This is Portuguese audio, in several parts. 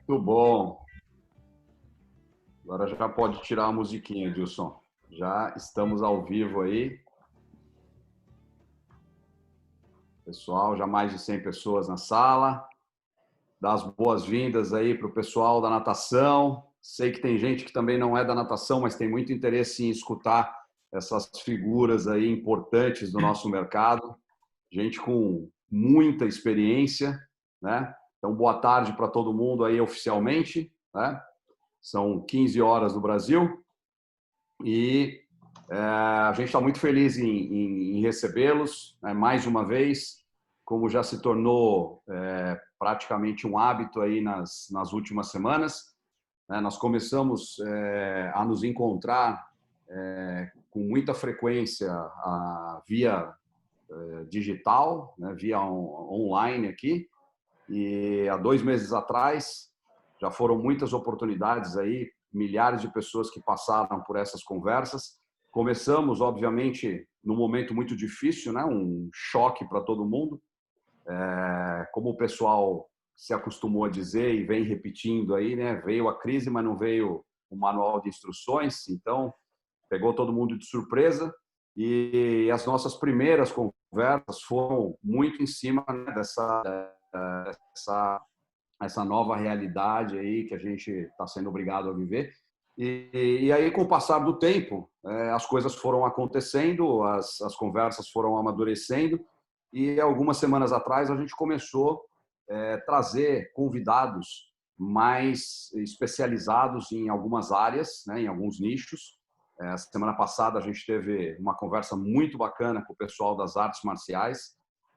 Muito bom. Agora já pode tirar a musiquinha, Dilson. Já estamos ao vivo aí. Pessoal, já mais de 100 pessoas na sala. Dar as boas-vindas aí para o pessoal da natação. Sei que tem gente que também não é da natação, mas tem muito interesse em escutar essas figuras aí importantes do nosso mercado. Gente com muita experiência, né? Então, boa tarde para todo mundo aí oficialmente, né? São 15 horas no Brasil e a gente está muito feliz em recebê-los, né, mais uma vez, como já se tornou praticamente um hábito aí nas últimas semanas. Né, nós começamos a nos encontrar com muita frequência via digital, né, via online aqui, e há 2 meses atrás já foram muitas oportunidades aí, milhares de pessoas que passaram por essas conversas. Começamos, obviamente, num momento muito difícil, né? Um choque para todo mundo. Como o pessoal se acostumou a dizer e vem repetindo aí, né? Veio a crise, mas não veio o manual de instruções. Então, pegou todo mundo de surpresa. E as nossas primeiras conversas foram muito em cima, né, essa nova realidade aí que a gente está sendo obrigado a viver. E aí, com o passar do tempo, as coisas foram acontecendo, as conversas foram amadurecendo, e algumas semanas atrás a gente começou a trazer convidados mais especializados em algumas áreas, né, em alguns nichos. Semana passada a gente teve uma conversa muito bacana com o pessoal das artes marciais.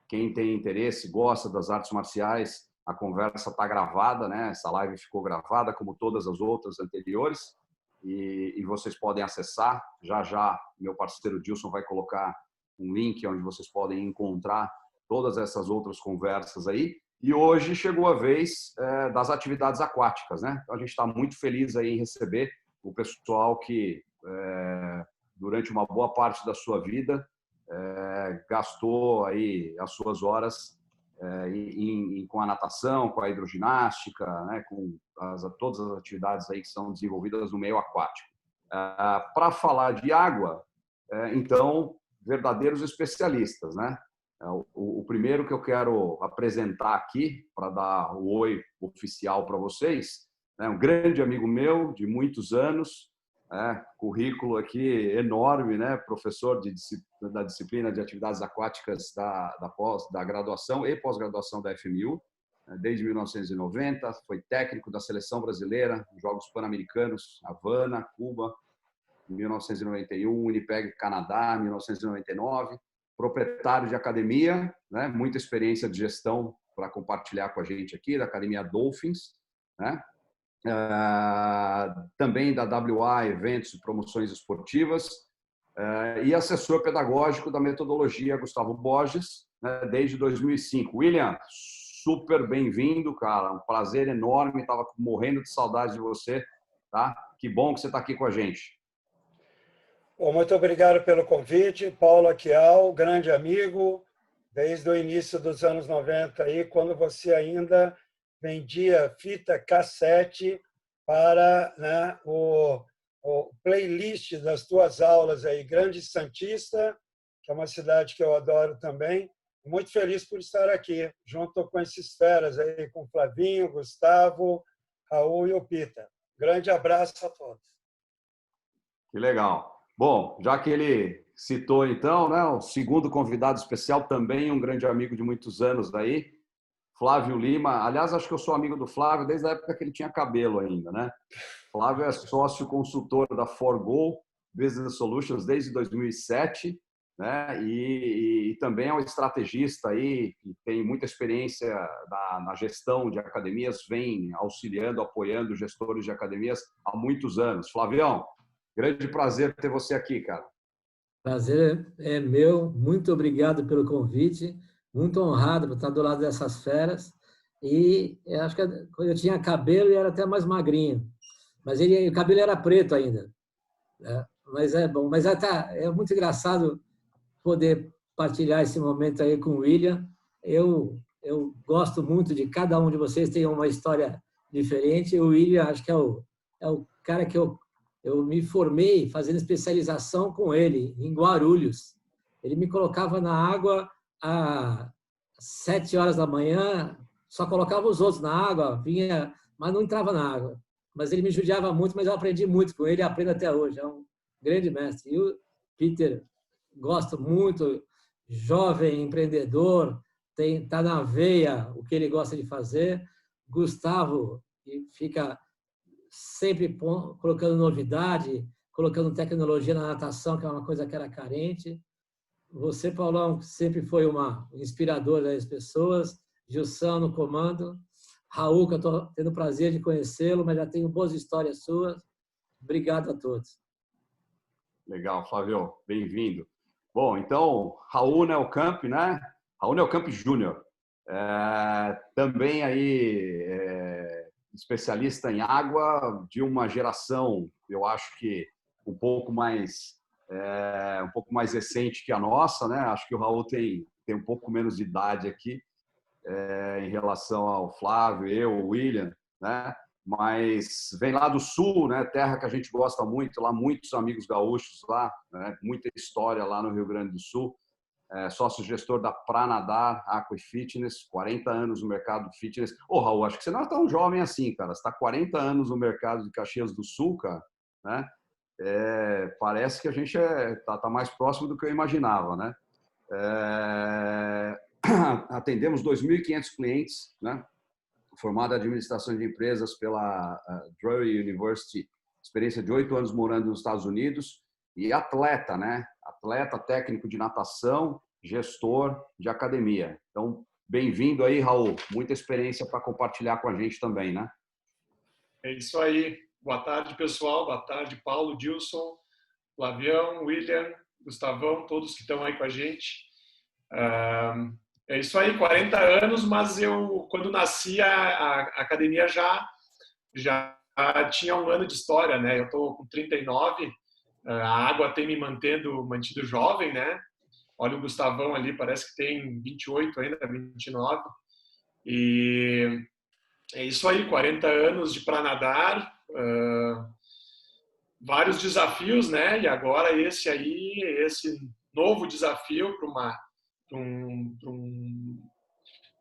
Quem tem interesse, gosta das artes marciais, a conversa está gravada, né? Essa live ficou gravada, como todas as outras anteriores, e vocês podem acessar. Já já, meu parceiro Dilson vai colocar um link onde vocês podem encontrar todas essas outras conversas aí. E hoje chegou a vez das atividades aquáticas, né? Então, a gente está muito feliz aí em receber o pessoal que, durante uma boa parte da sua vida, gastou aí as suas horas com a natação, com a hidroginástica, né, com todas as atividades aí que são desenvolvidas no meio aquático. Para falar de água, então, verdadeiros especialistas, né? O primeiro que eu quero apresentar aqui, para dar o oi oficial para vocês, é um grande amigo meu de muitos anos, currículo aqui enorme, né? Professor da disciplina de atividades aquáticas da graduação e pós-graduação da FMU, desde 1990, foi técnico da seleção brasileira, Jogos Pan-Americanos, Havana, Cuba, em 1991, Winnipeg, Canadá, 1999, proprietário de academia, né? Muita experiência de gestão para compartilhar com a gente aqui, da Academia Dolphins, né? Também da WA, eventos e promoções esportivas, e assessor pedagógico da metodologia Gustavo Borges, né, desde 2005. William, super bem-vindo, cara, um prazer enorme, estava morrendo de saudade de você, tá? Que bom que você está aqui com a gente. Bom, muito obrigado pelo convite, Paulo Aquial, grande amigo, desde o início dos anos 90, aí, quando você ainda vendia fita cassete para, né, o playlist das tuas aulas aí, Grande Santista, que é uma cidade que eu adoro também. Muito feliz por estar aqui, junto com esses feras aí, com Flavinho, Gustavo, Raul e o Pita. Grande abraço a todos. Que legal. Bom, já que ele citou, então, né, o segundo convidado especial, também um grande amigo de muitos anos daí, Flávio Lima. Aliás, acho que eu sou amigo do Flávio desde a época que ele tinha cabelo ainda, né? Flávio é sócio consultor da Forgo Business Solutions desde 2007, né? E também é um estrategista aí que tem muita experiência na gestão de academias, vem auxiliando, apoiando gestores de academias há muitos anos. Flavião, grande prazer ter você aqui, cara. Prazer é meu. Muito obrigado pelo convite. Muito honrado por estar do lado dessas feras. E eu acho que eu tinha cabelo e era até mais magrinho. Mas o cabelo era preto ainda. Né? Mas é bom. Mas é muito engraçado poder partilhar esse momento aí com o William. Eu gosto muito de cada um de vocês, tem uma história diferente. O William, acho que é o cara que eu me formei fazendo especialização com ele, em Guarulhos. Ele me colocava na água às 7 horas da manhã, só colocava os outros na água, vinha, mas não entrava na água. Mas ele me judiava muito, mas eu aprendi muito com ele e aprendo até hoje. É um grande mestre. E o Peter, gosto muito, jovem, empreendedor, está na veia o que ele gosta de fazer. Gustavo, que fica sempre colocando novidade, colocando tecnologia na natação, que é uma coisa que era carente. Você, Paulão, sempre foi uma inspiradora das pessoas. Gilson no comando. Raul, que eu estou tendo o prazer de conhecê-lo, mas já tenho boas histórias suas. Obrigado a todos. Legal, Flávio. Bem-vindo. Bom, então, Raul Nelcamp, né? Raul Nelcamp Júnior. Também aí especialista em água, de uma geração, eu acho que um pouco mais recente que a nossa, né? Acho que o Raul tem um pouco menos de idade aqui em relação ao Flávio, eu, o William, né? Mas vem lá do Sul, né? Terra que a gente gosta muito, lá muitos amigos gaúchos lá, né? Muita história lá no Rio Grande do Sul. Sócio-gestor da Pranadar Aqua e Fitness, 40 anos no mercado de fitness. Ô, Raul, acho que você não é tão jovem assim, cara. Você está 40 anos no mercado de Caxias do Sul, cara, né? Parece que a gente tá mais próximo do que eu imaginava, né? Atendemos 2.500 clientes, né? Formado em administração de empresas pela Drury University, experiência de 8 anos morando nos Estados Unidos, e atleta, né? Atleta, técnico de natação, gestor de academia. Então, bem-vindo aí, Raul. Muita experiência para compartilhar com a gente também, né? É isso aí. Boa tarde, pessoal. Boa tarde, Paulo, Dilson, Flavião, William, Gustavão, todos que estão aí com a gente. É isso aí, 40 anos, mas eu, quando nasci, a academia já tinha um ano de história, né? Eu estou com 39, a água tem me mantido jovem, né? Olha o Gustavão ali, parece que tem 28 ainda, 29. E é isso aí, 40 anos de pra nadar, vários desafios, né? E agora esse novo desafio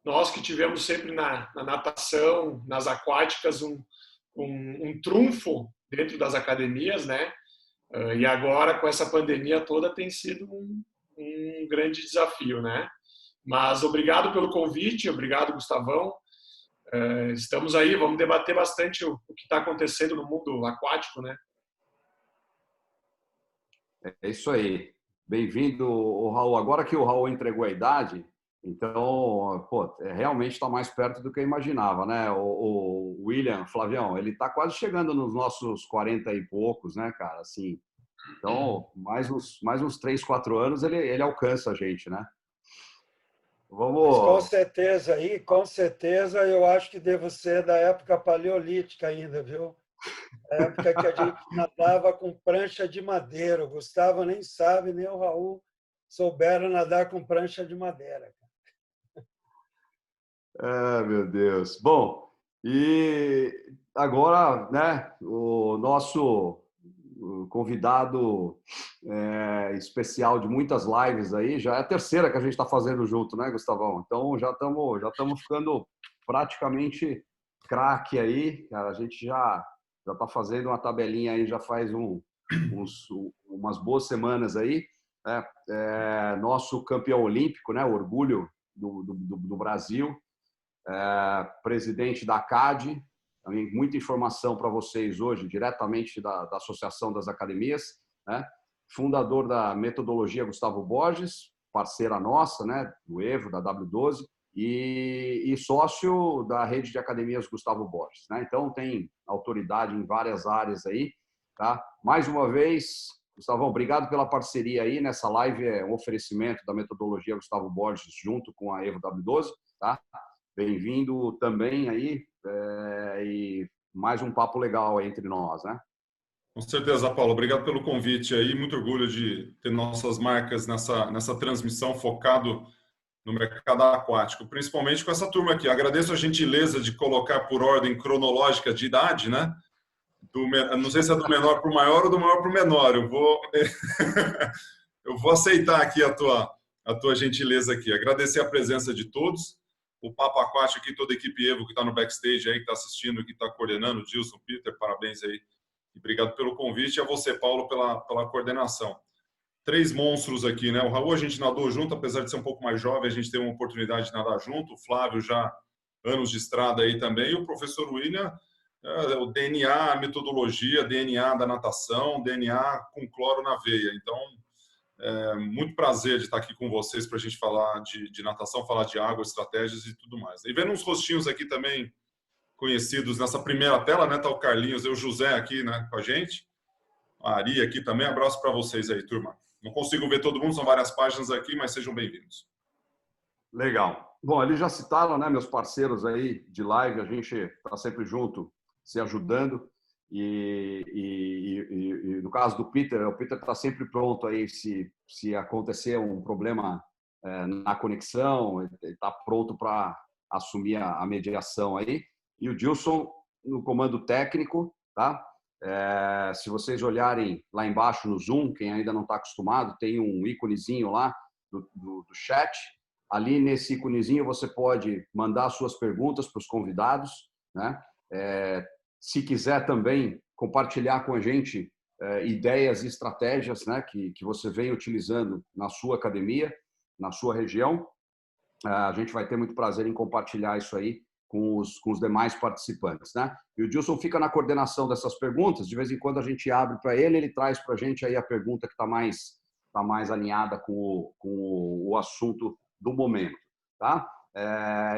nós que tivemos sempre na natação, nas aquáticas, um trunfo dentro das academias, né? E agora, com essa pandemia toda, tem sido um grande desafio, né? Mas obrigado pelo convite, obrigado, Gustavão. Estamos aí, vamos debater bastante o que está acontecendo no mundo aquático, né? É isso aí. Bem-vindo, Raul. Agora que o Raul entregou a idade, então, realmente está mais perto do que eu imaginava, né? O William, Flavião, ele está quase chegando nos nossos 40 e poucos, né, cara? Assim, então, mais uns 3, 4 anos ele alcança a gente, né? Mas com certeza, eu acho que devo ser da época paleolítica ainda, viu? A época que a gente nadava com prancha de madeira. O Gustavo nem sabe, nem o Raul souberam nadar com prancha de madeira. Meu Deus. Bom, e agora, né, o nosso convidado especial de muitas lives aí, já é a terceira que a gente está fazendo junto, né, Gustavão? Então, já estamos ficando praticamente craque aí, cara. A gente já está fazendo uma tabelinha aí, já faz umas boas semanas aí. Nosso campeão olímpico, né, orgulho do Brasil, presidente da CAD, também muita informação para vocês hoje, diretamente da Associação das Academias, né? Fundador da metodologia Gustavo Borges, parceira nossa, né, do EVO, da W12, e sócio da rede de academias Gustavo Borges, né? Então, tem autoridade em várias áreas aí, tá? Mais uma vez, Gustavão, obrigado pela parceria aí. Nessa live é um oferecimento da metodologia Gustavo Borges junto com a EVO W12, tá? Bem-vindo também aí, e mais um papo legal aí entre nós, né? Com certeza, Paulo. Obrigado pelo convite aí. Muito orgulho de ter nossas marcas nessa transmissão focado no mercado aquático, principalmente com essa turma aqui. Agradeço a gentileza de colocar por ordem cronológica de idade, né? Não sei se é do menor para o maior ou do maior para o menor. Eu vou aceitar aqui a tua gentileza aqui. Agradecer a presença de todos. O Papo Aquático aqui, toda a equipe Evo que está no backstage aí, que está assistindo, que está coordenando, Gilson, Peter, parabéns aí. Obrigado pelo convite e a você, Paulo, pela coordenação. 3 monstros aqui, né? O Raul a gente nadou junto, apesar de ser um pouco mais jovem, a gente teve uma oportunidade de nadar junto. O Flávio já anos de estrada aí também. E o professor William, o DNA, a metodologia, DNA da natação, DNA com cloro na veia. Então, muito prazer de estar aqui com vocês para a gente falar de natação, falar de água, estratégias e tudo mais. E vendo uns rostinhos aqui também conhecidos nessa primeira tela, né? Tá o Carlinhos e o José aqui, né, com a gente. A Ari aqui também. Abraço para vocês aí, turma. Não consigo ver todo mundo, são várias páginas aqui, mas sejam bem-vindos. Legal. Bom, eles já citaram, né, meus parceiros aí de live, a gente está sempre junto, se ajudando. E no caso do Peter, o Peter está sempre pronto aí se acontecer um problema na conexão, ele está pronto para assumir a mediação aí. E o Gilson no comando técnico, tá? Se vocês olharem lá embaixo no Zoom, quem ainda não está acostumado, tem um íconezinho lá do chat. Ali nesse íconezinho você pode mandar suas perguntas para os convidados, né? Se quiser também compartilhar com a gente ideias e estratégias, né, que você vem utilizando na sua academia, na sua região, a gente vai ter muito prazer em compartilhar isso aí com os demais participantes, né? E o Gilson fica na coordenação dessas perguntas. De vez em quando a gente abre para ele traz para a gente aí a pergunta que está mais alinhada com o assunto do momento, tá?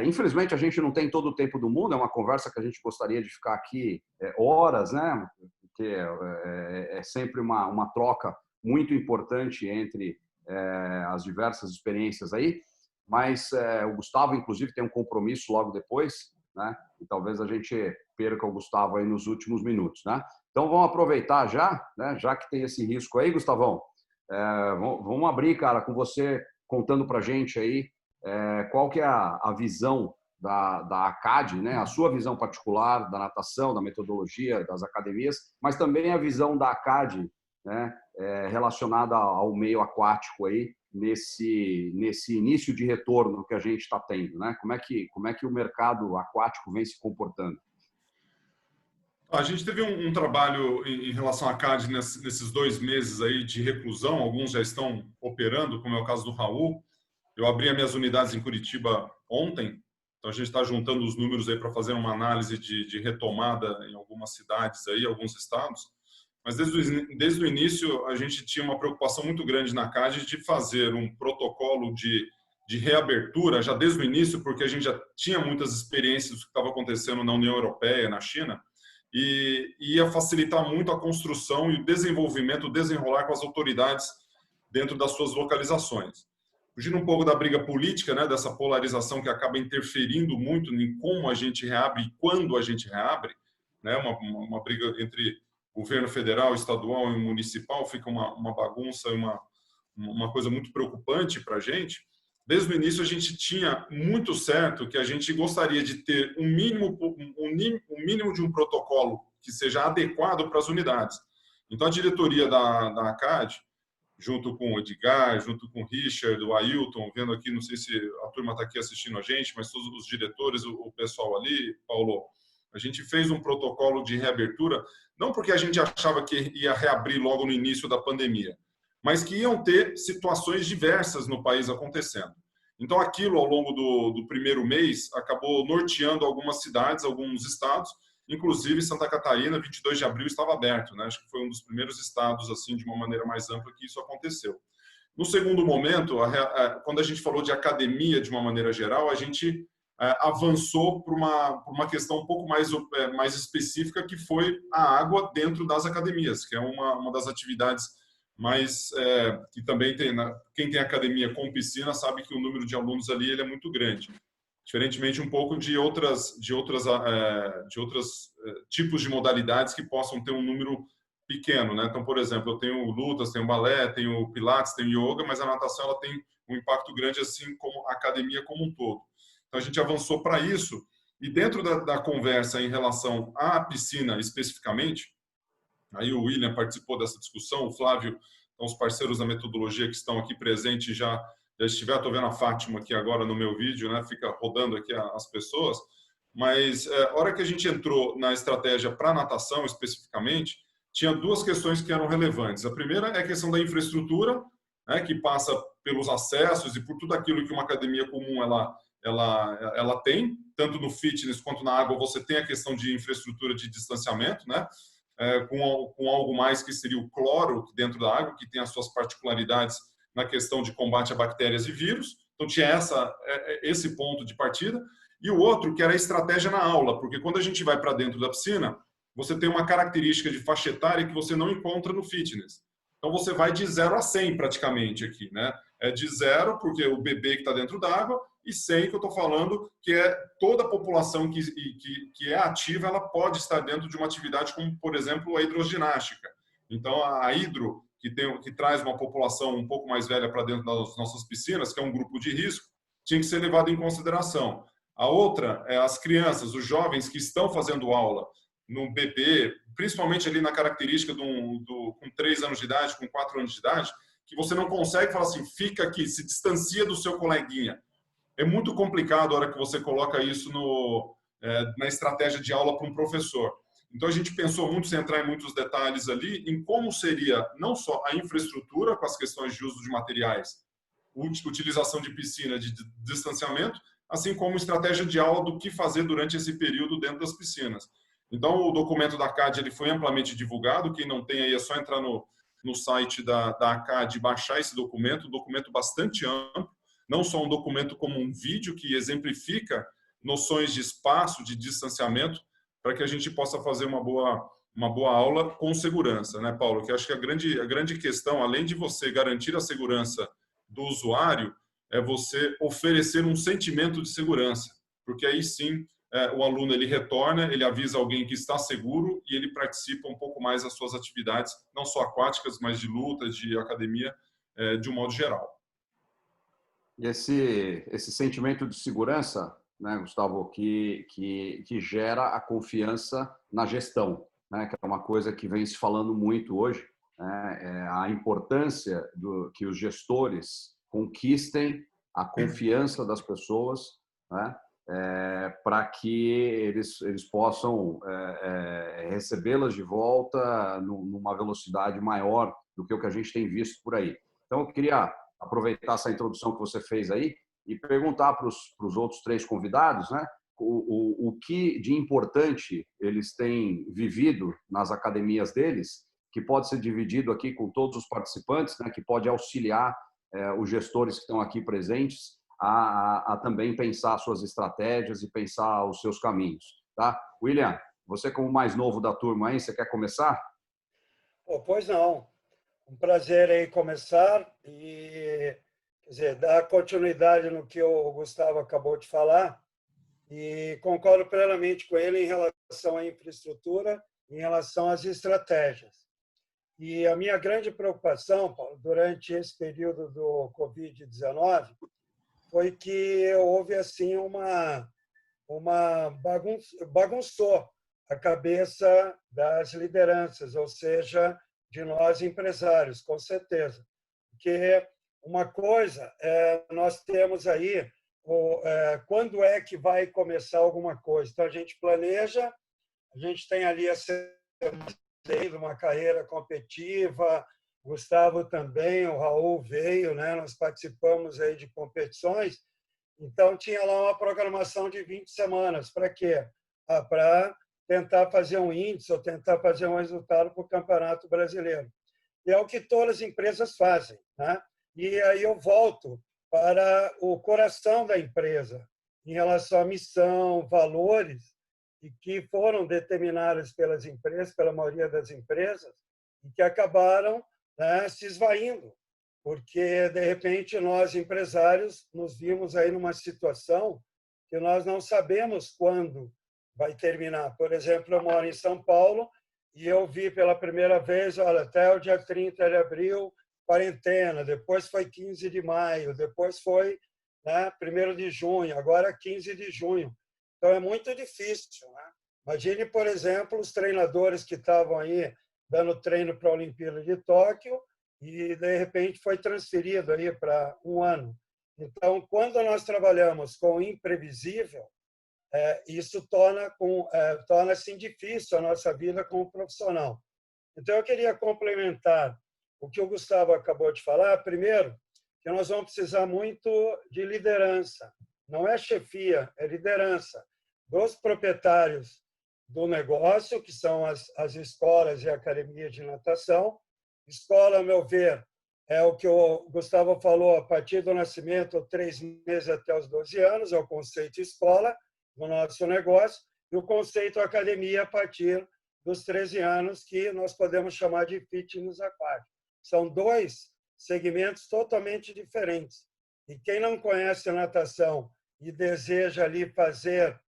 Infelizmente a gente não tem todo o tempo do mundo. É uma conversa que a gente gostaria de ficar aqui horas, né? Porque é sempre uma troca muito importante entre as diversas experiências aí. Mas o Gustavo, inclusive, tem um compromisso logo depois, né? E talvez a gente perca o Gustavo aí nos últimos minutos, né? Então, vamos aproveitar já, né? Já que tem esse risco aí, Gustavão, vamos abrir, cara, com você contando para a gente aí qual que é a visão da ACAD, né? A sua visão particular da natação, da metodologia, das academias, mas também a visão da ACAD, né? Relacionada ao meio aquático aí, nesse início de retorno que a gente está tendo, né? Como é que o mercado aquático vem se comportando? A gente teve um trabalho em relação à CAD nesses 2 meses aí de reclusão. Alguns já estão operando, como é o caso do Raul. Eu abri as minhas unidades em Curitiba ontem, então a gente está juntando os números aí para fazer uma análise de retomada em algumas cidades aí, alguns estados. Mas desde o início a gente tinha uma preocupação muito grande na CAD de fazer um protocolo de reabertura já desde o início, porque a gente já tinha muitas experiências do que estava acontecendo na União Europeia, na China, e ia facilitar muito a construção e o desenvolvimento, o desenrolar com as autoridades dentro das suas localizações. Fugindo um pouco da briga política, né, dessa polarização que acaba interferindo muito em como a gente reabre e quando a gente reabre, né, uma briga entre governo federal, estadual e municipal, fica uma bagunça e uma coisa muito preocupante para a gente. Desde o início a gente tinha muito certo que a gente gostaria de ter um mínimo de um protocolo que seja adequado para as unidades. Então a diretoria da ACAD, junto com o Edgar, junto com o Richard, o Ailton, vendo aqui, não sei se a turma está aqui assistindo a gente, mas todos os diretores, o pessoal ali, Paulo, a gente fez um protocolo de reabertura, não porque a gente achava que ia reabrir logo no início da pandemia, mas que iam ter situações diversas no país acontecendo. Então, aquilo, ao longo do primeiro mês, acabou norteando algumas cidades, alguns estados, inclusive Santa Catarina, 22 de abril, estava aberto, né? Acho que foi um dos primeiros estados, assim, de uma maneira mais ampla, que isso aconteceu. No segundo momento, quando a gente falou de academia de uma maneira geral, a gente avançou para uma questão um pouco mais específica, que foi a água dentro das academias, que é uma das atividades mais que também tem, quem tem academia com piscina sabe que o número de alunos ali ele é muito grande, diferentemente um pouco de outras tipos de modalidades que possam ter um número pequeno, né? Então, por exemplo, eu tenho lutas, tenho balé, tenho pilates, tenho yoga, mas a natação ela tem um impacto grande, assim como a academia como um todo. Então, a gente avançou para isso. E dentro da conversa em relação à piscina especificamente, aí o William participou dessa discussão, o Flávio, então os parceiros da metodologia que estão aqui presentes já estiver, estou vendo a Fátima aqui agora no meu vídeo, né? Fica rodando aqui as pessoas, mas a hora que a gente entrou na estratégia para natação especificamente, tinha duas questões que eram relevantes. A primeira é a questão da infraestrutura, né, que passa pelos acessos e por tudo aquilo que uma academia comum ela tem, tanto no fitness quanto na água. Você tem a questão de infraestrutura de distanciamento, né, com algo mais que seria o cloro dentro da água, que tem as suas particularidades na questão de combate a bactérias e vírus. Então tinha esse ponto de partida. E o outro, que era a estratégia na aula, porque quando a gente vai para dentro da piscina, você tem uma característica de faixa etária que você não encontra no fitness. Então você vai de 0 a 100 praticamente aqui, né? É de 0, porque o bebê que está dentro d'água, e 100 que eu estou falando, que é toda a população que é ativa, ela pode estar dentro de uma atividade como, por exemplo, a hidroginástica. Então a hidro, que traz uma população um pouco mais velha para dentro das nossas piscinas, que é um grupo de risco, tinha que ser levado em consideração. A outra é as crianças, os jovens que estão fazendo aula no bebê, principalmente ali na característica com 3 anos de idade, com 4 anos de idade, que você não consegue falar assim, fica aqui, se distancia do seu coleguinha. É muito complicado a hora que você coloca isso na estratégia de aula para um professor. Então, a gente pensou muito, sem entrar em muitos detalhes ali, em como seria não só a infraestrutura, com as questões de uso de materiais, utilização de piscina, de distanciamento, assim como estratégia de aula do que fazer durante esse período dentro das piscinas. Então, o documento da ACAD ele foi amplamente divulgado. Quem não tem aí é só entrar no site da ACAD e baixar esse documento, um documento bastante amplo, não só um documento como um vídeo que exemplifica noções de espaço, de distanciamento, para que a gente possa fazer uma boa aula com segurança, né, Paulo? Que acho que a grande questão, além de você garantir a segurança do usuário, é você oferecer um sentimento de segurança, porque aí sim o aluno ele retorna, ele avisa alguém que está seguro e ele participa um pouco mais das suas atividades, não só aquáticas, mas de luta, de academia, de um modo geral. E esse sentimento de segurança, né, Gustavo, que gera a confiança na gestão, né, que é uma coisa que vem se falando muito hoje, né, a importância que os gestores conquistem a confiança das pessoas, né, para que eles possam recebê-las de volta numa velocidade maior do que o que a gente tem visto por aí. Então, eu queria aproveitar essa introdução que você fez aí e perguntar para os outros 3 convidados, né, o que de importante eles têm vivido nas academias deles, que pode ser dividido aqui com todos os participantes, né, que pode auxiliar os gestores que estão aqui presentes a também pensar suas estratégias e pensar os seus caminhos. Tá? William, você como mais novo da turma aí, você quer começar? Pois não. Um prazer aí começar e, quer dizer, dar continuidade no que o Gustavo acabou de falar, e concordo plenamente com ele em relação à infraestrutura, em relação às estratégias. E a minha grande preocupação, Paulo, durante esse período do Covid-19, foi que houve assim uma bagunçou a cabeça das lideranças, ou seja, de nós empresários, com certeza. Porque uma coisa, nós temos aí quando é que vai começar alguma coisa. Então, a gente planeja, a gente tem ali uma carreira competitiva, Gustavo também, o Raul veio, né? Nós participamos aí de competições, então tinha lá uma programação de 20 semanas. Para quê? Para tentar fazer um índice ou tentar fazer um resultado para o Campeonato Brasileiro. E é o que todas as empresas fazem, né? E aí eu volto para o coração da empresa, em relação à missão, valores, e que foram determinados pelas empresas, pela maioria das empresas, e que acabaram, né, se esvaindo, porque, de repente, nós, empresários, nos vimos aí numa situação que nós não sabemos quando vai terminar. Por exemplo, eu moro em São Paulo e eu vi pela primeira vez, olha, até o dia 30 de abril quarentena, depois foi 15 de maio, depois foi, né, 1º de junho, agora 15 de junho. Então, é muito difícil, né? Imagine, por exemplo, os treinadores que estavam aí dando treino para a Olimpíada de Tóquio e, de repente, foi transferido aí para um ano. Então, quando nós trabalhamos com o imprevisível, isso torna-se difícil a nossa vida como profissional. Então, eu queria complementar o que o Gustavo acabou de falar. Primeiro, que nós vamos precisar muito de liderança. Não é chefia, é liderança dos proprietários do negócio, que são as escolas e academias de natação. Escola, a meu ver, é o que o Gustavo falou, a partir do nascimento, 3 meses até os 12 anos, é o conceito escola do nosso negócio, e o conceito academia a partir dos 13 anos, que nós podemos chamar de fitness aquático. São 2 segmentos totalmente diferentes. E quem não conhece a natação e deseja ali fazer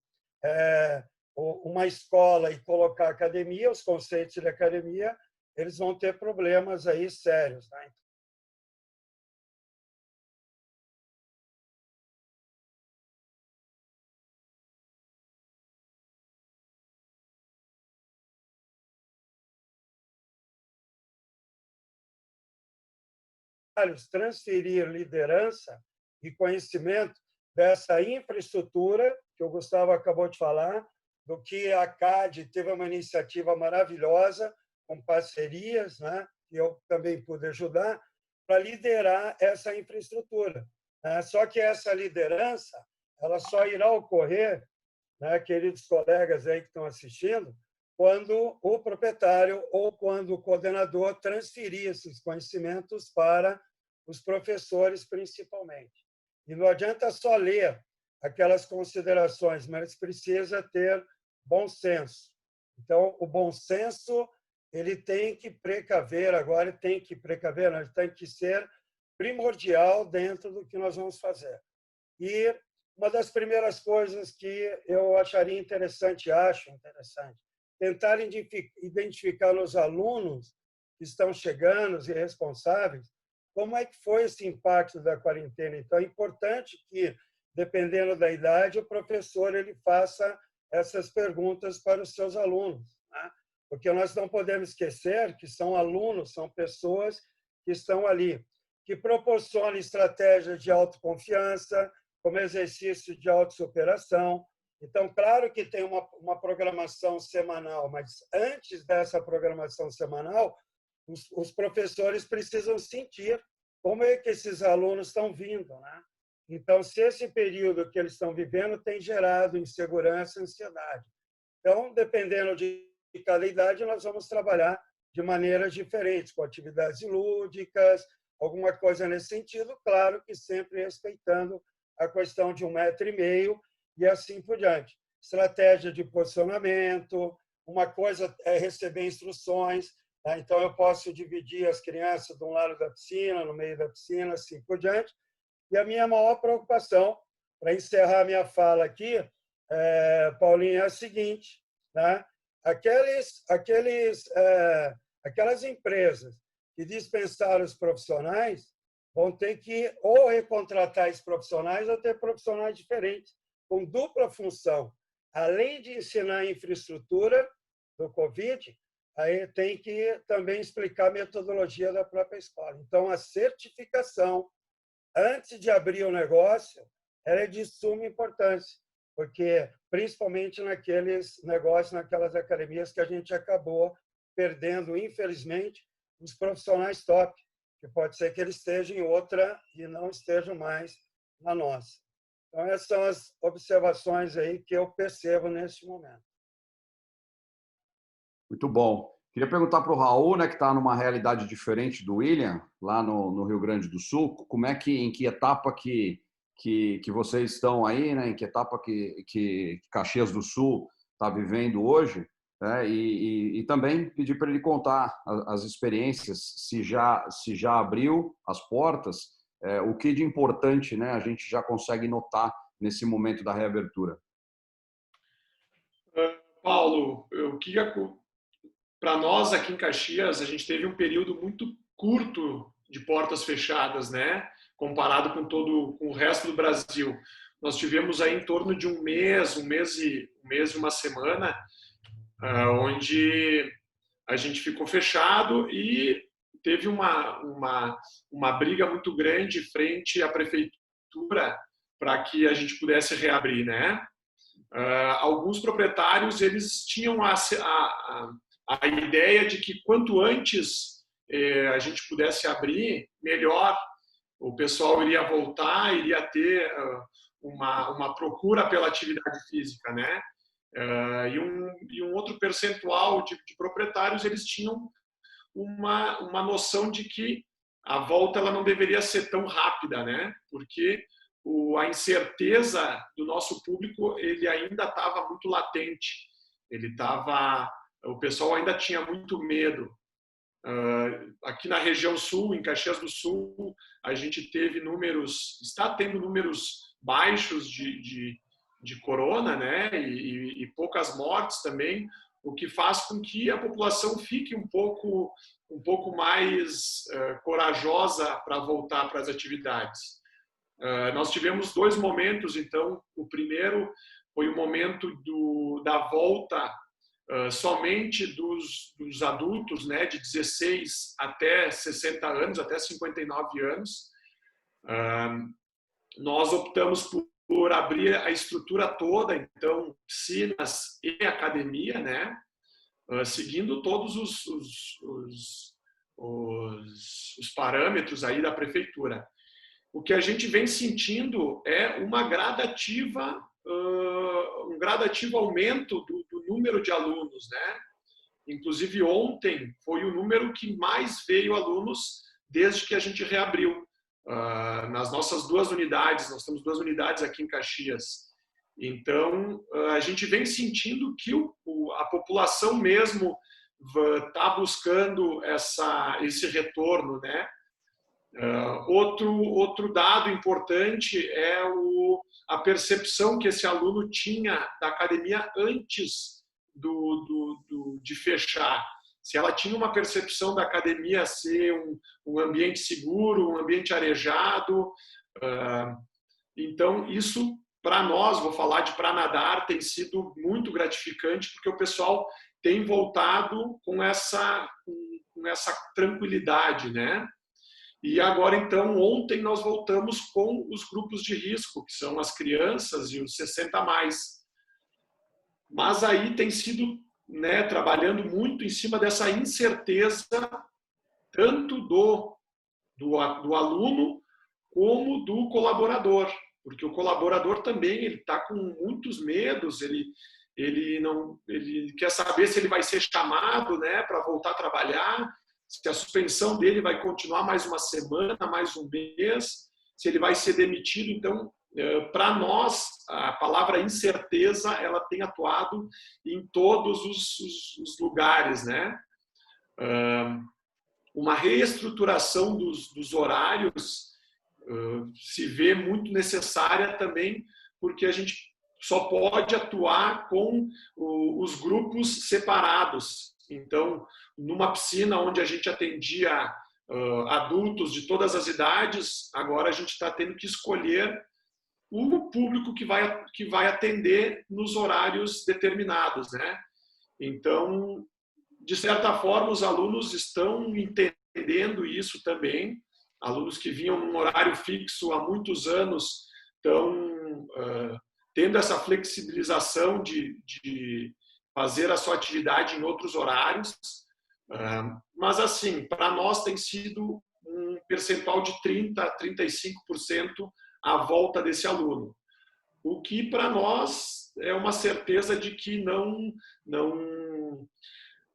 uma escola e colocar academia, os conceitos de academia, eles vão ter problemas aí sérios, né? Transferir liderança e conhecimento dessa infraestrutura que o Gustavo acabou de falar, do que a CAD teve uma iniciativa maravilhosa com parcerias, né, que eu também pude ajudar, para liderar essa infraestrutura. Só que essa liderança ela só irá ocorrer, né, queridos colegas aí que estão assistindo, quando o proprietário ou quando o coordenador transferir esses conhecimentos para os professores, principalmente. E não adianta só ler aquelas considerações, mas precisa ter bom senso. Então, o bom senso ele tem que precaver, agora tem que precaver, ele tem que ser primordial dentro do que nós vamos fazer. E uma das primeiras coisas que eu acharia interessante, tentar identificar nos alunos que estão chegando e responsáveis como é que foi esse impacto da quarentena. Então, é importante que, dependendo da idade, o professor ele faça essas perguntas para os seus alunos, né? Porque nós não podemos esquecer que são alunos, são pessoas que estão ali, que proporcionam estratégias de autoconfiança, como exercício de autossuperação. Então, claro que tem uma programação semanal, mas antes dessa programação semanal, os professores precisam sentir como é que esses alunos estão vindo, né? Então, se esse período que eles estão vivendo tem gerado insegurança e ansiedade. Então, dependendo de cada idade, nós vamos trabalhar de maneiras diferentes, com atividades lúdicas, alguma coisa nesse sentido, claro que sempre respeitando a questão de 1,5 m e assim por diante. Estratégia de posicionamento, uma coisa é receber instruções, tá? Então eu posso dividir as crianças de um lado da piscina, no meio da piscina, assim por diante. E a minha maior preocupação, para encerrar minha fala aqui, Paulinho, é a seguinte, né? Aquelas empresas que dispensaram os profissionais vão ter que ou recontratar esses profissionais ou ter profissionais diferentes, com dupla função. Além de ensinar a infraestrutura do COVID, aí tem que também explicar a metodologia da própria escola. Então, a certificação, antes de abrir o negócio, ela é de suma importância, porque principalmente naqueles negócios, naquelas academias que a gente acabou perdendo, infelizmente, os profissionais top, que pode ser que eles estejam em outra e não estejam mais na nossa. Então, essas são as observações aí que eu percebo nesse momento. Muito bom. Queria perguntar para o Raul, né, que está numa realidade diferente do William, lá no Rio Grande do Sul, como é que, em que etapa que vocês estão aí, né, em que etapa que Caxias do Sul está vivendo hoje, né, e também pedir para ele contar as experiências, se já abriu as portas, o que de importante, né, a gente já consegue notar nesse momento da reabertura. Paulo, para nós aqui em Caxias, a gente teve um período muito curto de portas fechadas, né? Comparado com o resto do Brasil. Nós tivemos aí em torno de um mês e uma semana, onde a gente ficou fechado e teve uma briga muito grande frente à prefeitura para que a gente pudesse reabrir, né? Alguns proprietários, eles tinham a ideia de que quanto antes a gente pudesse abrir, melhor. O pessoal iria voltar, iria ter uma procura pela atividade física, né? E um outro percentual de proprietários, eles tinham uma noção de que a volta ela não deveria ser tão rápida, né? Porque a incerteza do nosso público ele ainda estava muito latente. O pessoal ainda tinha muito medo. Aqui na região sul, em Caxias do Sul, a gente está tendo números baixos de corona, né? E poucas mortes também, o que faz com que a população fique um pouco mais corajosa para voltar para as atividades. Nós tivemos 2 momentos, então. O primeiro foi o momento da volta somente dos adultos, né, de 16 até 60 anos, até 59 anos. Nós optamos por abrir a estrutura toda, então, piscinas e academia, né, seguindo todos os parâmetros aí da prefeitura. O que a gente vem sentindo é um gradativo aumento do número de alunos, né? Inclusive ontem foi o número que mais veio alunos desde que a gente reabriu. Nas nossas 2 unidades, nós temos 2 unidades aqui em Caxias. Então, a gente vem sentindo que a população mesmo está buscando esse retorno, né? Outro dado importante é a percepção que esse aluno tinha da academia antes de fechar. Se ela tinha uma percepção da academia ser um ambiente seguro, um ambiente arejado. Então, isso, para nós, vou falar de Pranadar, tem sido muito gratificante, porque o pessoal tem voltado com essa tranquilidade, né? E agora, então, ontem nós voltamos com os grupos de risco, que são as crianças e os 60+. Mas aí tem sido, né, trabalhando muito em cima dessa incerteza, tanto do aluno como do colaborador. Porque o colaborador também está com muitos medos, ele quer saber se ele vai ser chamado, né, para voltar a trabalhar, se a suspensão dele vai continuar mais uma semana, mais um mês, se ele vai ser demitido. Então, para nós, a palavra incerteza ela tem atuado em todos os lugares, né? Uma reestruturação dos horários se vê muito necessária também, porque a gente só pode atuar com os grupos separados. Então, numa piscina onde a gente atendia adultos de todas as idades, agora a gente está tendo que escolher o público que vai atender nos horários determinados, né? Então, de certa forma, os alunos estão entendendo isso também. Alunos que vinham num horário fixo há muitos anos estão tendo essa flexibilização de fazer a sua atividade em outros horários. Mas, assim, para nós tem sido um percentual de 30% a 35% a volta desse aluno. O que, para nós, é uma certeza de que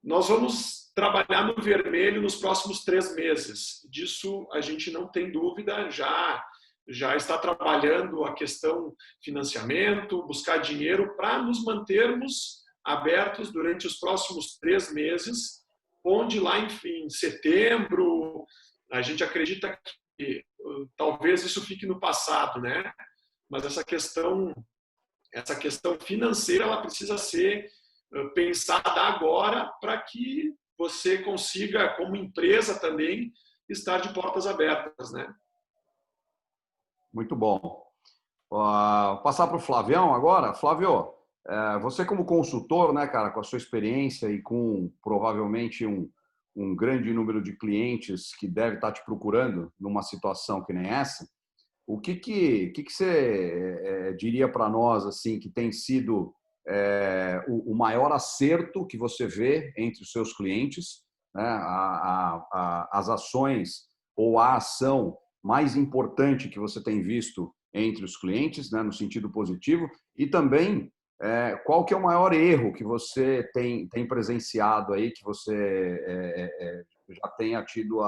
nós vamos trabalhar no vermelho nos próximos 3 meses. Disso a gente não tem dúvida, já está trabalhando a questão financiamento, buscar dinheiro para nos mantermos abertos durante os próximos 3 meses, onde lá em setembro a gente acredita que talvez isso fique no passado, né? Mas essa questão financeira ela precisa ser pensada agora para que você consiga, como empresa também, estar de portas abertas, né? Muito bom. Passar para o Flavião agora. Flávio, você como consultor, né, cara, com a sua experiência e com provavelmente um grande número de clientes que deve estar te procurando numa situação que nem essa, o que você diria para nós assim que tem sido o maior acerto que você vê entre os seus clientes, né, as ações ou a ação mais importante que você tem visto entre os clientes, né, no sentido positivo, e também qual que é o maior erro que você tem presenciado aí, que você já tenha tido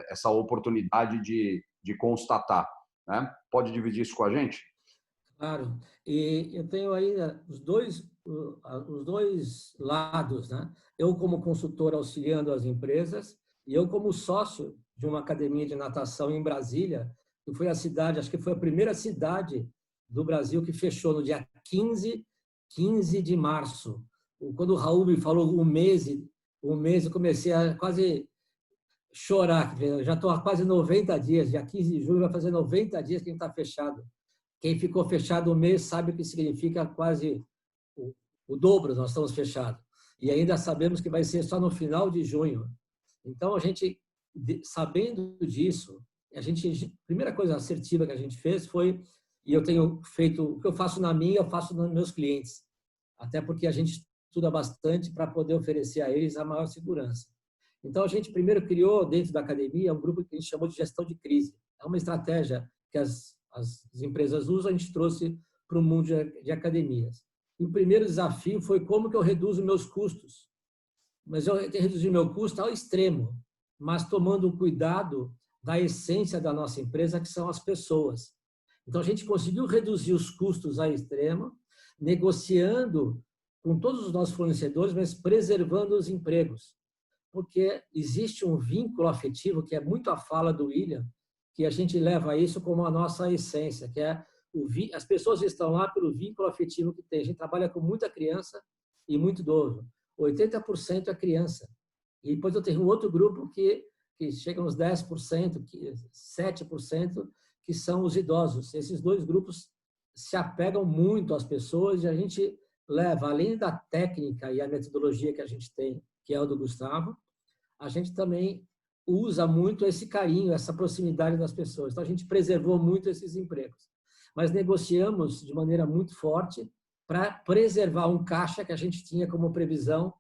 essa oportunidade de constatar, né? Pode dividir isso com a gente? Claro. E eu tenho aí os dois lados, né? Eu como consultor auxiliando as empresas e eu como sócio de uma academia de natação em Brasília, que foi a cidade, acho que foi a primeira cidade do Brasil que fechou no dia 15 de março. Quando o Raul me falou um mês eu comecei a quase chorar. Eu já estou há quase 90 dias, dia 15 de julho vai fazer 90 dias que a gente está fechado. Quem ficou fechado um mês sabe o que significa quase o dobro, nós estamos fechados. E ainda sabemos que vai ser só no final de junho. Então, a gente, sabendo disso, a primeira coisa assertiva que a gente fez foi, e eu tenho feito, o que eu faço na minha, eu faço nos meus clientes. Até porque a gente estuda bastante para poder oferecer a eles a maior segurança. Então, a gente primeiro criou, dentro da academia, um grupo que a gente chamou de gestão de crise. É uma estratégia que as empresas usam, a gente trouxe para o mundo de academias. E o primeiro desafio foi como que eu reduzo meus custos. Mas eu tenho reduzido meu custo ao extremo, mas tomando cuidado da essência da nossa empresa, que são as pessoas. Então, a gente conseguiu reduzir os custos ao extremo, negociando com todos os nossos fornecedores, mas preservando os empregos. Porque existe um vínculo afetivo, que é muito a fala do William, que a gente leva isso como a nossa essência, que é as pessoas estão lá pelo vínculo afetivo que tem. A gente trabalha com muita criança e muito idoso. 80% é criança. E depois eu tenho um outro grupo que chega uns 10%, 7%, que são os idosos. Esses dois grupos se apegam muito às pessoas e a gente leva, além da técnica e a metodologia que a gente tem, que é o do Gustavo, a gente também usa muito esse carinho, essa proximidade das pessoas. Então, a gente preservou muito esses empregos. Mas negociamos de maneira muito forte para preservar um caixa que a gente tinha como previsão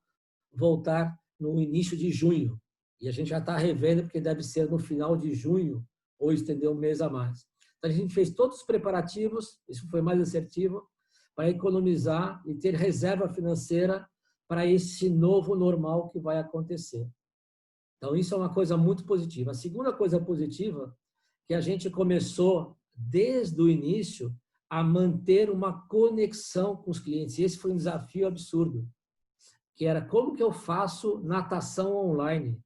voltar no início de junho. E a gente já está revendo, porque deve ser no final de junho ou estender um mês a mais. Então, a gente fez todos os preparativos, isso foi mais assertivo, para economizar e ter reserva financeira para esse novo normal que vai acontecer. Então, isso é uma coisa muito positiva. A segunda coisa positiva que a gente começou, desde o início, a manter uma conexão com os clientes. E esse foi um desafio absurdo, que era como que eu faço natação online.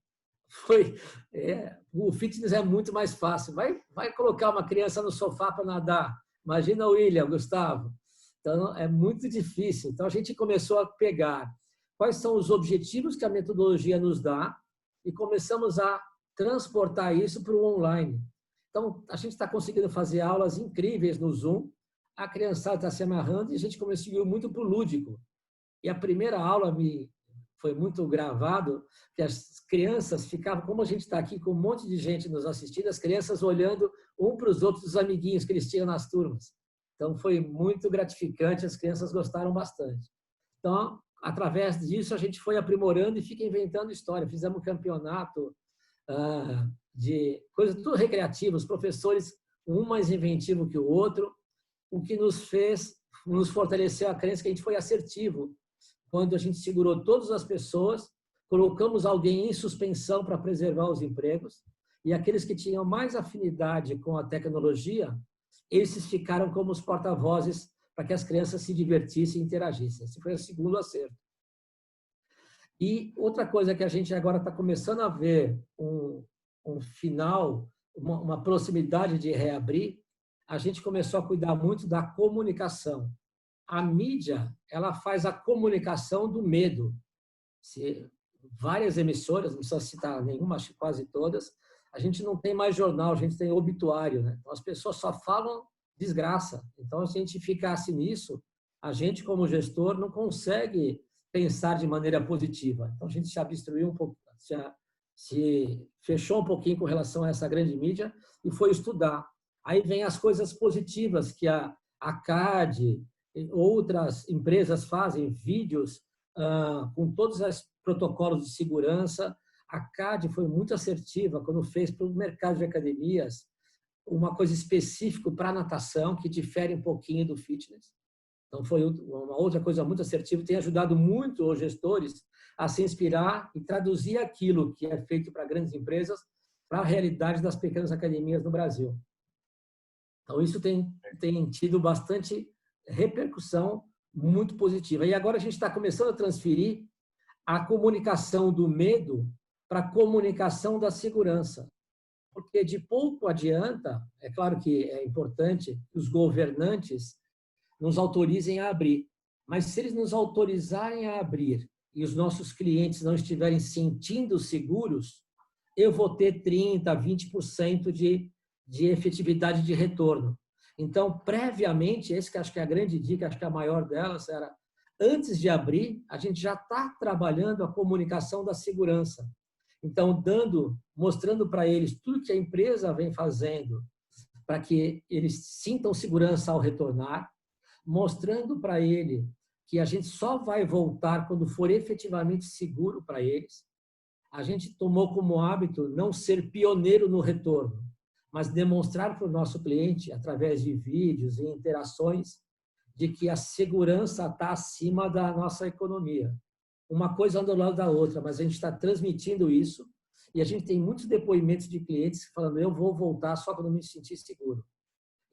O fitness é muito mais fácil. Vai colocar uma criança no sofá para nadar. Imagina o William, Gustavo. Então, é muito difícil. Então, a gente começou a pegar quais são os objetivos que a metodologia nos dá e começamos a transportar isso para o online. Então, a gente está conseguindo fazer aulas incríveis no Zoom, a criançada está se amarrando e a gente conseguiu muito para o lúdico. E a primeira aula foi muito gravado, que as crianças ficavam, como a gente está aqui com um monte de gente nos assistindo, as crianças olhando um para os outros, os amiguinhos que eles tinham nas turmas. Então, foi muito gratificante, as crianças gostaram bastante. Então, através disso, a gente foi aprimorando e fica inventando história. Fizemos um campeonato de coisas tudo recreativas, os professores, um mais inventivo que o outro, o que nos fortaleceu a crença que a gente foi assertivo. Quando a gente segurou todas as pessoas, colocamos alguém em suspensão para preservar os empregos, e aqueles que tinham mais afinidade com a tecnologia, esses ficaram como os porta-vozes para que as crianças se divertissem e interagissem. Esse foi o segundo acerto. E outra coisa que a gente agora está começando a ver um final, uma proximidade de reabrir, a gente começou a cuidar muito da comunicação. A mídia, ela faz a comunicação do medo. várias emissoras, não precisa citar nenhuma, acho que quase todas, a gente não tem mais jornal, a gente tem obituário, né? Então, as pessoas só falam desgraça. Então, se a gente ficasse nisso, a gente, como gestor, não consegue pensar de maneira positiva. Então, a gente se abstruiu um pouco, se fechou um pouquinho com relação a essa grande mídia e foi estudar. Aí vem as coisas positivas que a CAD e outras empresas fazem, vídeos com todos os protocolos de segurança. A CAD foi muito assertiva quando fez para o mercado de academias uma coisa específica para a natação, que difere um pouquinho do fitness. Então, foi uma outra coisa muito assertiva, tem ajudado muito os gestores a se inspirar e traduzir aquilo que é feito para grandes empresas para a realidade das pequenas academias no Brasil. Então, isso tem tido bastante repercussão muito positiva. E agora a gente está começando a transferir a comunicação do medo para a comunicação da segurança. Porque de pouco adianta, é claro que é importante que os governantes nos autorizem a abrir, mas se eles nos autorizarem a abrir e os nossos clientes não estiverem sentindo seguros, eu vou ter 30%, 20% de efetividade de retorno. Então, previamente, esse que acho que é a grande dica, acho que a maior delas era, antes de abrir, a gente já está trabalhando a comunicação da segurança. Então, mostrando para eles tudo que a empresa vem fazendo para que eles sintam segurança ao retornar, mostrando para ele que a gente só vai voltar quando for efetivamente seguro para eles. A gente tomou como hábito não ser pioneiro no retorno, mas demonstrar para o nosso cliente, através de vídeos e interações, de que a segurança está acima da nossa economia. Uma coisa anda ao lado da outra, mas a gente está transmitindo isso e a gente tem muitos depoimentos de clientes falando, eu vou voltar só quando me sentir seguro.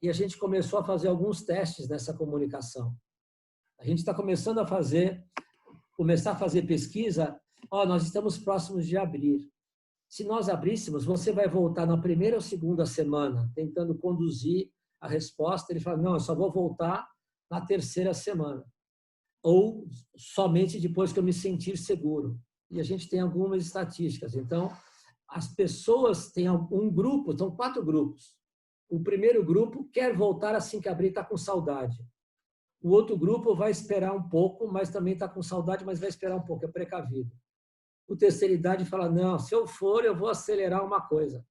E a gente começou a fazer alguns testes nessa comunicação. A gente está começando a começar a fazer pesquisa, nós estamos próximos de abrir. Se nós abríssemos, você vai voltar na primeira ou segunda semana, tentando conduzir a resposta. Ele fala, não, eu só vou voltar na terceira semana. Ou somente depois que eu me sentir seguro. E a gente tem algumas estatísticas. Então, as pessoas têm um grupo, são 4 grupos. O primeiro grupo quer voltar assim que abrir, está com saudade. O outro grupo vai esperar um pouco, mas também está com saudade, mas vai esperar um pouco, é precavido. O terceira idade fala, não, se eu for, eu vou acelerar uma coisa.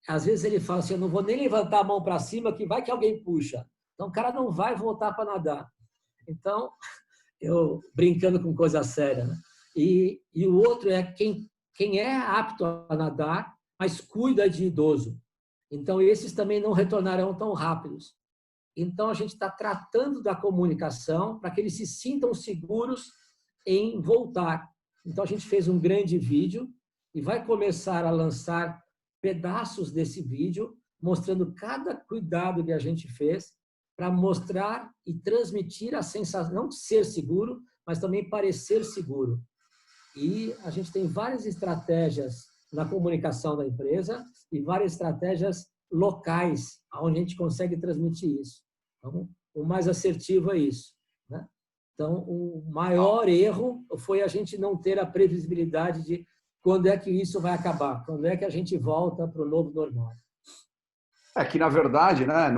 Às vezes ele fala assim, eu não vou nem levantar a mão para cima, que vai que alguém puxa. Então, o cara não vai voltar para nadar. Então, eu brincando com coisa séria, né? E o outro é quem é apto a nadar, mas cuida de idoso. Então, esses também não retornarão tão rápidos. Então, a gente está tratando da comunicação para que eles se sintam seguros em voltar. Então, a gente fez um grande vídeo e vai começar a lançar pedaços desse vídeo, mostrando cada cuidado que a gente fez para mostrar e transmitir a sensação, não de ser seguro, mas também parecer seguro. E a gente tem várias estratégias na comunicação da empresa e várias estratégias locais, onde a gente consegue transmitir isso. Então, o mais assertivo é isso, né? Então, o maior erro foi a gente não ter a previsibilidade de quando é que isso vai acabar, quando é que a gente volta para o novo normal. É que, na verdade, né,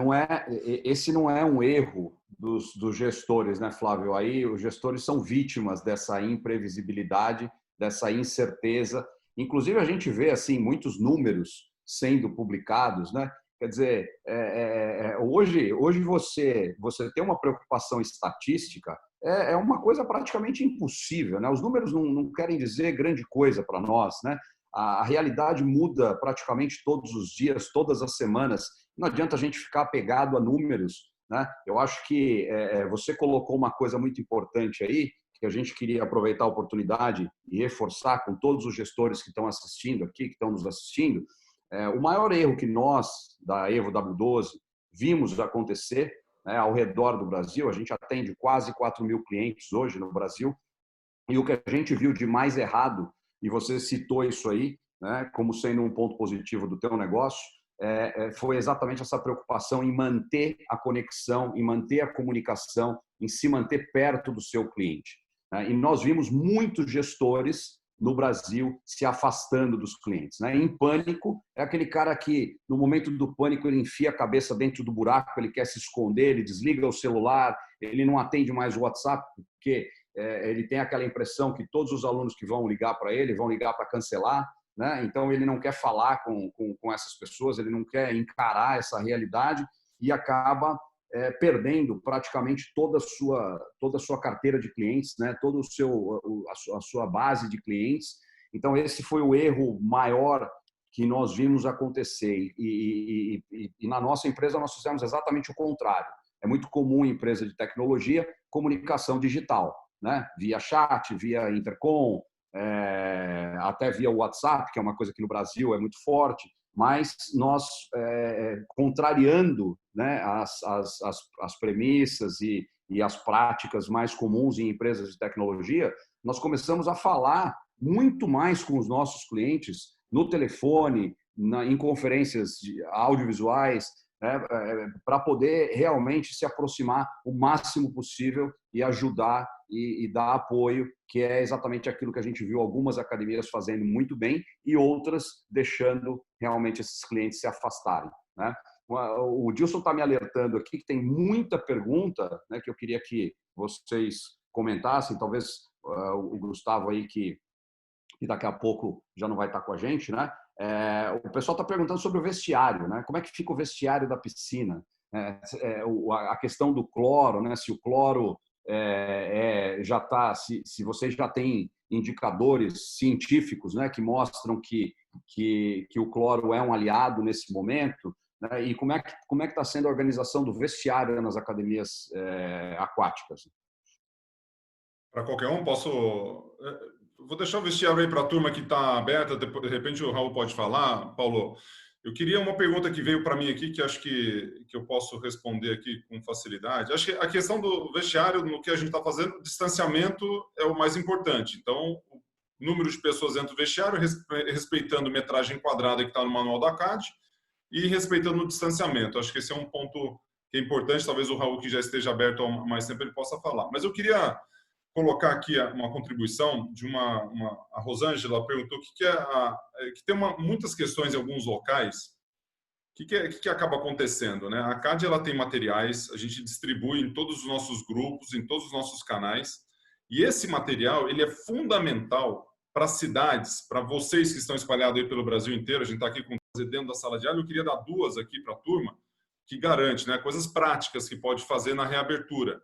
esse não é um erro dos gestores, né, Flávio? Aí os gestores são vítimas dessa imprevisibilidade, dessa incerteza. Inclusive, a gente vê assim muitos números sendo publicados, né? Quer dizer, hoje você ter uma preocupação estatística é uma coisa praticamente impossível, né? Os números não querem dizer grande coisa para nós, né? A realidade muda praticamente todos os dias, todas as semanas. Não adianta a gente ficar apegado a números, né? Eu acho que você colocou uma coisa muito importante aí, que a gente queria aproveitar a oportunidade e reforçar com todos os gestores que estão assistindo aqui, que estão nos assistindo. O maior erro que nós, da Evo W12, vimos acontecer, né, ao redor do Brasil, a gente atende quase 4.000 clientes hoje no Brasil, e o que a gente viu de mais errado, e você citou isso aí, né, como sendo um ponto positivo do teu negócio, foi exatamente essa preocupação em manter a conexão, em manter a comunicação, em se manter perto do seu cliente. E nós vimos muitos gestores no Brasil se afastando dos clientes, né? Em pânico, é aquele cara que, no momento do pânico, ele enfia a cabeça dentro do buraco, ele quer se esconder, ele desliga o celular, ele não atende mais o WhatsApp, porque ele tem aquela impressão que todos os alunos que vão ligar para ele vão ligar para cancelar, né? Então, ele não quer falar com essas pessoas, ele não quer encarar essa realidade e acaba perdendo praticamente toda a sua carteira de clientes, né? Toda a sua base de clientes. Então, esse foi o erro maior que nós vimos acontecer. E na nossa empresa, nós fizemos exatamente o contrário. É muito comum em empresa de tecnologia, comunicação digital, né? Via chat, via intercom, até via WhatsApp, que é uma coisa que no Brasil é muito forte, mas nós, contrariando, né, as premissas e as práticas mais comuns em empresas de tecnologia, nós começamos a falar muito mais com os nossos clientes no telefone, em conferências audiovisuais, né, para poder realmente se aproximar o máximo possível e ajudar e dar apoio, que é exatamente aquilo que a gente viu algumas academias fazendo muito bem e outras deixando realmente esses clientes se afastarem, né? O Dilson está me alertando aqui que tem muita pergunta, né, que eu queria que vocês comentassem, talvez o Gustavo aí, que daqui a pouco já não vai estar com a gente, né? O pessoal está perguntando sobre o vestiário, né? Como é que fica o vestiário da piscina? A questão do cloro, né? Se o cloro já está, se vocês já têm indicadores científicos, né, que mostram que o cloro é um aliado nesse momento, né? E como é que está sendo a organização do vestiário nas academias aquáticas? Para qualquer um, posso... Vou deixar o vestiário aí para a turma que está aberta, de repente o Raul pode falar. Paulo, eu queria uma pergunta que veio para mim aqui, que acho que eu posso responder aqui com facilidade. Acho que a questão do vestiário, no que a gente está fazendo, distanciamento é o mais importante. Então, o número de pessoas dentro do vestiário, respeitando metragem quadrada que está no manual da CAD e respeitando o distanciamento. Acho que esse é um ponto que é importante. Talvez o Raul, que já esteja aberto há mais tempo, ele possa falar. Mas eu queria colocar aqui uma contribuição de a Rosângela perguntou que tem muitas questões em alguns locais. O que acaba acontecendo, né? A CAD ela tem materiais, a gente distribui em todos os nossos grupos, em todos os nossos canais, e esse material ele é fundamental para cidades, para vocês que estão espalhados aí pelo Brasil inteiro. A gente está aqui com dentro da sala de aula. Eu queria dar duas aqui para a turma que garante, né, coisas práticas que pode fazer na reabertura,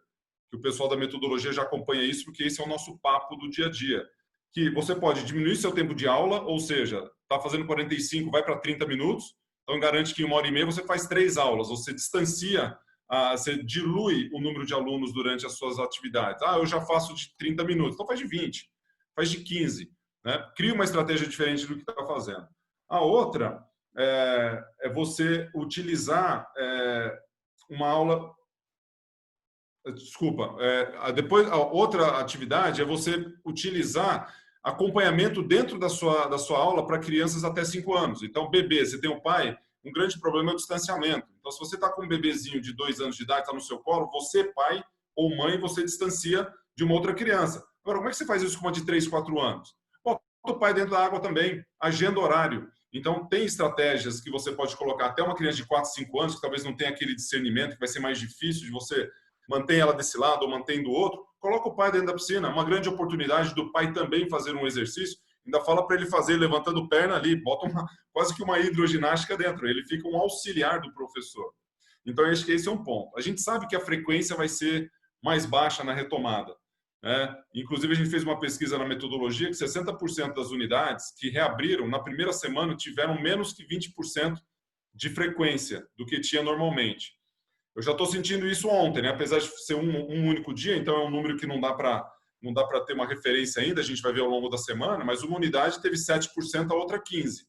que o pessoal da metodologia já acompanha isso, porque esse é o nosso papo do dia a dia. Que você pode diminuir seu tempo de aula, ou seja, está fazendo 45, vai para 30 minutos, então garante que em 1h30 você faz 3 aulas, você distancia, você dilui o número de alunos durante as suas atividades. Eu já faço de 30 minutos, então faz de 20, faz de 15. Né? Cria uma estratégia diferente do que está fazendo. A outra é você utilizar uma aula... Desculpa. Depois, a outra atividade é você utilizar acompanhamento dentro da sua aula para crianças até 5 anos. Então, bebê, você tem um pai, um grande problema é o distanciamento. Então, se você está com um bebezinho de 2 anos de idade, está no seu colo, você, pai ou mãe, você distancia de uma outra criança. Agora, como é que você faz isso com uma de 3, 4 anos? Bota o pai dentro da água também, agenda horário. Então, tem estratégias que você pode colocar até uma criança de 4, 5 anos, que talvez não tenha aquele discernimento, que vai ser mais difícil de você manter ela desse lado ou mantém do outro, coloca o pai dentro da piscina. Uma grande oportunidade do pai também fazer um exercício. Ainda fala para ele fazer levantando perna ali, bota quase que uma hidroginástica dentro. Ele fica um auxiliar do professor. Então, acho que esse é um ponto. A gente sabe que a frequência vai ser mais baixa na retomada. Né? Inclusive, a gente fez uma pesquisa na metodologia que 60% das unidades que reabriram na primeira semana tiveram menos que 20% de frequência do que tinha normalmente. Eu já estou sentindo isso ontem, né? Apesar de ser um único dia, então é um número que não dá para ter uma referência ainda, a gente vai ver ao longo da semana, mas uma unidade teve 7%, a outra 15%.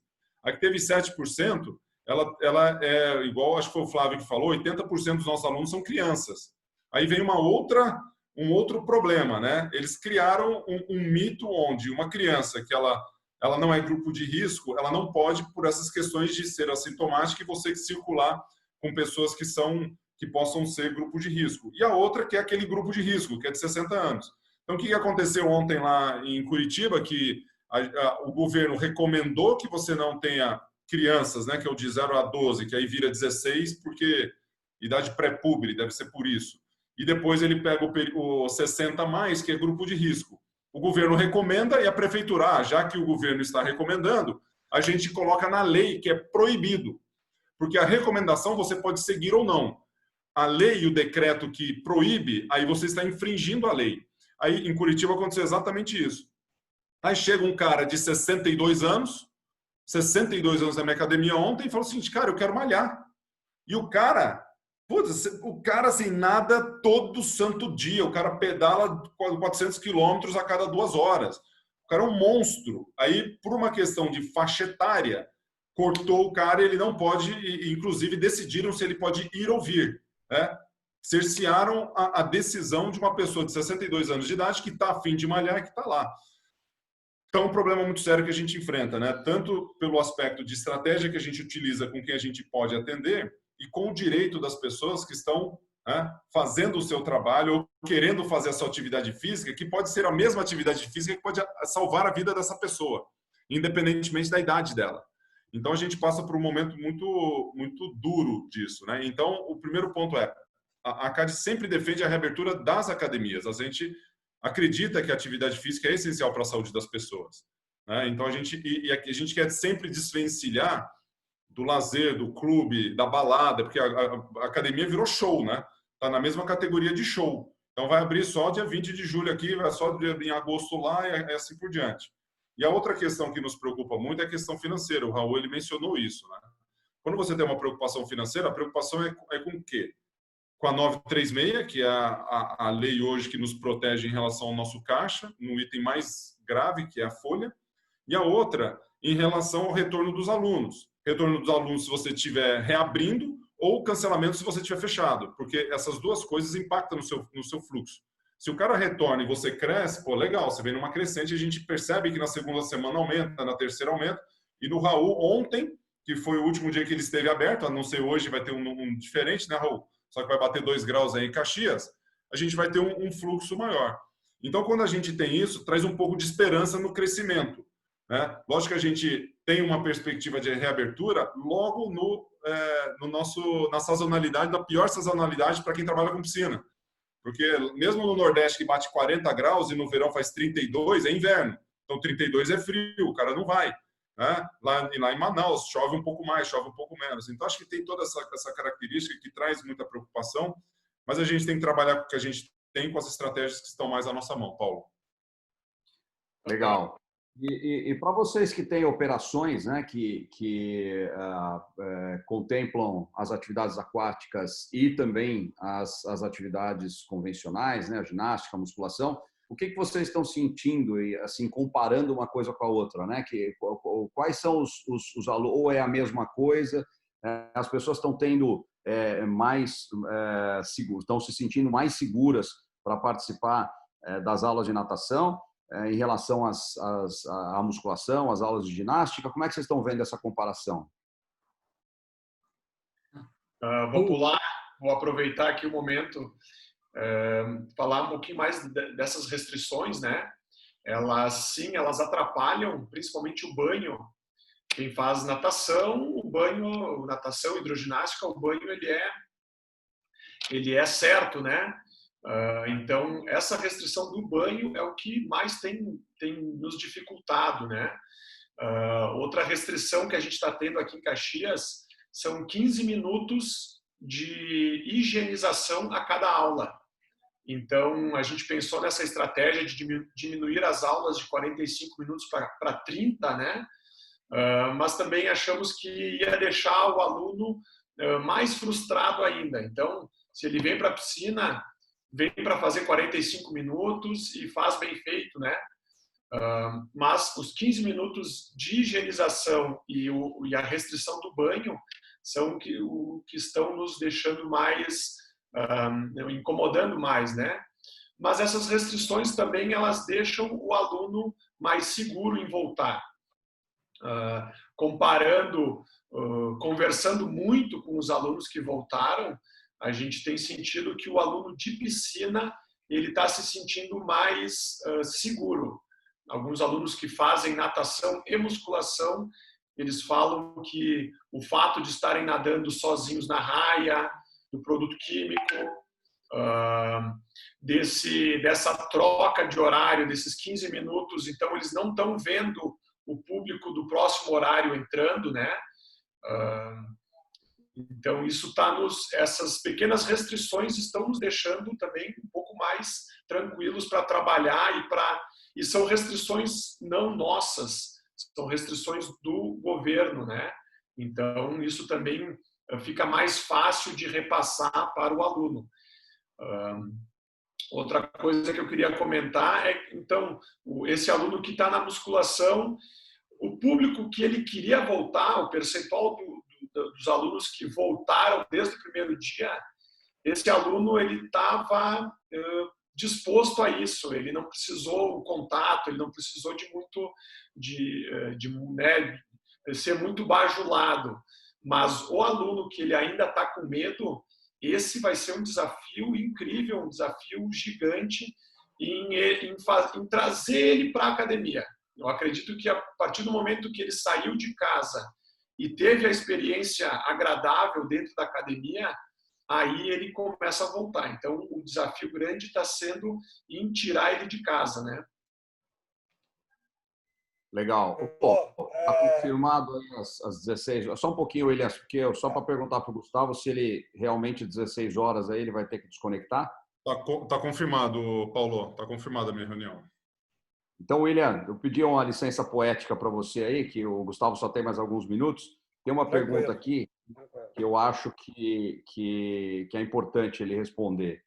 A que teve 7%, ela é igual, acho que foi o Flávio que falou, 80% dos nossos alunos são crianças. Aí vem um outro problema, né? Eles criaram um mito onde uma criança que ela não é grupo de risco, ela não pode, por essas questões de ser assintomática, e você circular com pessoas que possam ser grupo de risco. E a outra que é aquele grupo de risco, que é de 60 anos. Então, o que aconteceu ontem lá em Curitiba, que O governo recomendou que você não tenha crianças, né, que é o de 0 a 12, que aí vira 16, porque idade pré-púber, deve ser por isso. E depois ele pega o 60 mais, que é grupo de risco. O governo recomenda e a prefeitura, já que o governo está recomendando, a gente coloca na lei que é proibido. Porque a recomendação você pode seguir ou não. A lei e o decreto que proíbe, aí você está infringindo a lei. Aí em Curitiba aconteceu exatamente isso. Aí chega um cara de 62 anos na minha academia ontem e falou assim, cara, eu quero malhar. E o cara assim, nada todo santo dia. O cara pedala 400 quilômetros a cada 2 horas. O cara é um monstro. Aí, por uma questão de faixa etária, cortou o cara e ele não pode, inclusive decidiram se ele pode ir ou vir. Né? Cercearam a decisão de uma pessoa de 62 anos de idade que está a fim de malhar e que está lá. Então, é um problema muito sério que a gente enfrenta, né? Tanto pelo aspecto de estratégia que a gente utiliza com quem a gente pode atender e com o direito das pessoas que estão, né, fazendo o seu trabalho ou querendo fazer a sua atividade física, que pode ser a mesma atividade física que pode salvar a vida dessa pessoa, independentemente da idade dela. Então, a gente passa por um momento muito, muito duro disso, né? Então, o primeiro ponto é, a CAD sempre defende a reabertura das academias. A gente acredita que a atividade física é essencial para a saúde das pessoas, né? Então, a gente quer sempre desvencilhar do lazer, do clube, da balada, porque a academia virou show, né? Tá na mesma categoria de show. Então vai abrir só dia 20 de julho aqui, vai só em agosto lá e assim por diante. E a outra questão que nos preocupa muito é a questão financeira. O Raul, ele mencionou isso, né? Quando você tem uma preocupação financeira, a preocupação é com o quê? Com a 936, que é a lei hoje que nos protege em relação ao nosso caixa, no item mais grave, que é a folha, e a outra em relação ao retorno dos alunos. Retorno dos alunos se você estiver reabrindo ou cancelamento se você estiver fechado, porque essas duas coisas impactam no seu fluxo. Se o cara retorna e você cresce, pô, legal, você vem numa crescente, a gente percebe que na segunda semana aumenta, na terceira aumenta, e no Raul ontem, que foi o último dia que ele esteve aberto, a não ser hoje vai ter um diferente, né, Raul? Só que vai bater 2 graus aí em Caxias, a gente vai ter um fluxo maior. Então, quando a gente tem isso, traz um pouco de esperança no crescimento, né? Lógico que a gente tem uma perspectiva de reabertura logo na sazonalidade, da pior sazonalidade para quem trabalha com piscina. Porque mesmo no Nordeste que bate 40 graus e no verão faz 32, é inverno. Então 32 é frio, o cara não vai. Né? Lá em Manaus chove um pouco mais, chove um pouco menos. Então acho que tem toda essa característica que traz muita preocupação, mas a gente tem que trabalhar com o que a gente tem, com as estratégias que estão mais à nossa mão, Paulo. Legal. E para vocês que têm operações, né, que contemplam as atividades aquáticas e também as atividades convencionais, né, a ginástica, a musculação, o que vocês estão sentindo, assim, comparando uma coisa com a outra, né? Quais são os alunos, ou é a mesma coisa? As pessoas estão tendo estão se sentindo mais seguras para participar das aulas de natação? Em relação à musculação, às aulas de ginástica, como é que vocês estão vendo essa comparação? Vou pular, vou aproveitar aqui o momento, falar um pouquinho mais dessas restrições, né? Elas atrapalham, principalmente o banho. Quem faz natação, natação, hidroginástica, o banho ele é certo, né? Então, essa restrição do banho é o que mais tem nos dificultado, né? Outra restrição que a gente está tendo aqui em Caxias são 15 minutos de higienização a cada aula. Então, a gente pensou nessa estratégia de diminuir as aulas de 45 minutos para 30, né? Mas também achamos que ia deixar o aluno mais frustrado ainda. Então, se ele vem para a piscina, vem para fazer 45 minutos e faz bem feito, né? Mas os 15 minutos de higienização e a restrição do banho são o que estão nos deixando mais, incomodando mais, né? Mas essas restrições também elas deixam o aluno mais seguro em voltar. Conversando muito com os alunos que voltaram, a gente tem sentido que o aluno de piscina ele está se sentindo mais seguro. alguns alunos que fazem natação e musculação, eles falam que o fato de estarem nadando sozinhos na raia, do produto químico, dessa troca de horário, desses 15 minutos, então eles não estão vendo o público do próximo horário entrando, né? Então isso essas pequenas restrições estão nos deixando também um pouco mais tranquilos para trabalhar e são restrições não nossas, são restrições do governo, né? Então isso também fica mais fácil de repassar para o aluno. Outra coisa que eu queria comentar é, então, esse aluno que está na musculação, o público que ele queria voltar, o percentual dos alunos que voltaram desde o primeiro dia, esse aluno ele estava disposto a isso, ele não precisou o contato, ele não precisou de muito, ser muito bajulado, mas o aluno que ele ainda está com medo, esse vai ser um desafio incrível, um desafio gigante em trazer ele para a academia. Eu acredito que a partir do momento que ele saiu de casa e teve a experiência agradável dentro da academia, aí ele começa a voltar. Então, o desafio grande está sendo em tirar ele de casa, né? Legal. Está confirmado aí às 16 horas. Só um pouquinho, William, porque só para perguntar para o Gustavo se ele realmente 16 horas aí ele vai ter que desconectar. Tá confirmado, Paulo. Está confirmada a minha reunião. Então, William, eu pedi uma licença poética para você aí, que o Gustavo só tem mais alguns minutos. Tem uma pergunta aqui que eu acho que é importante ele responder.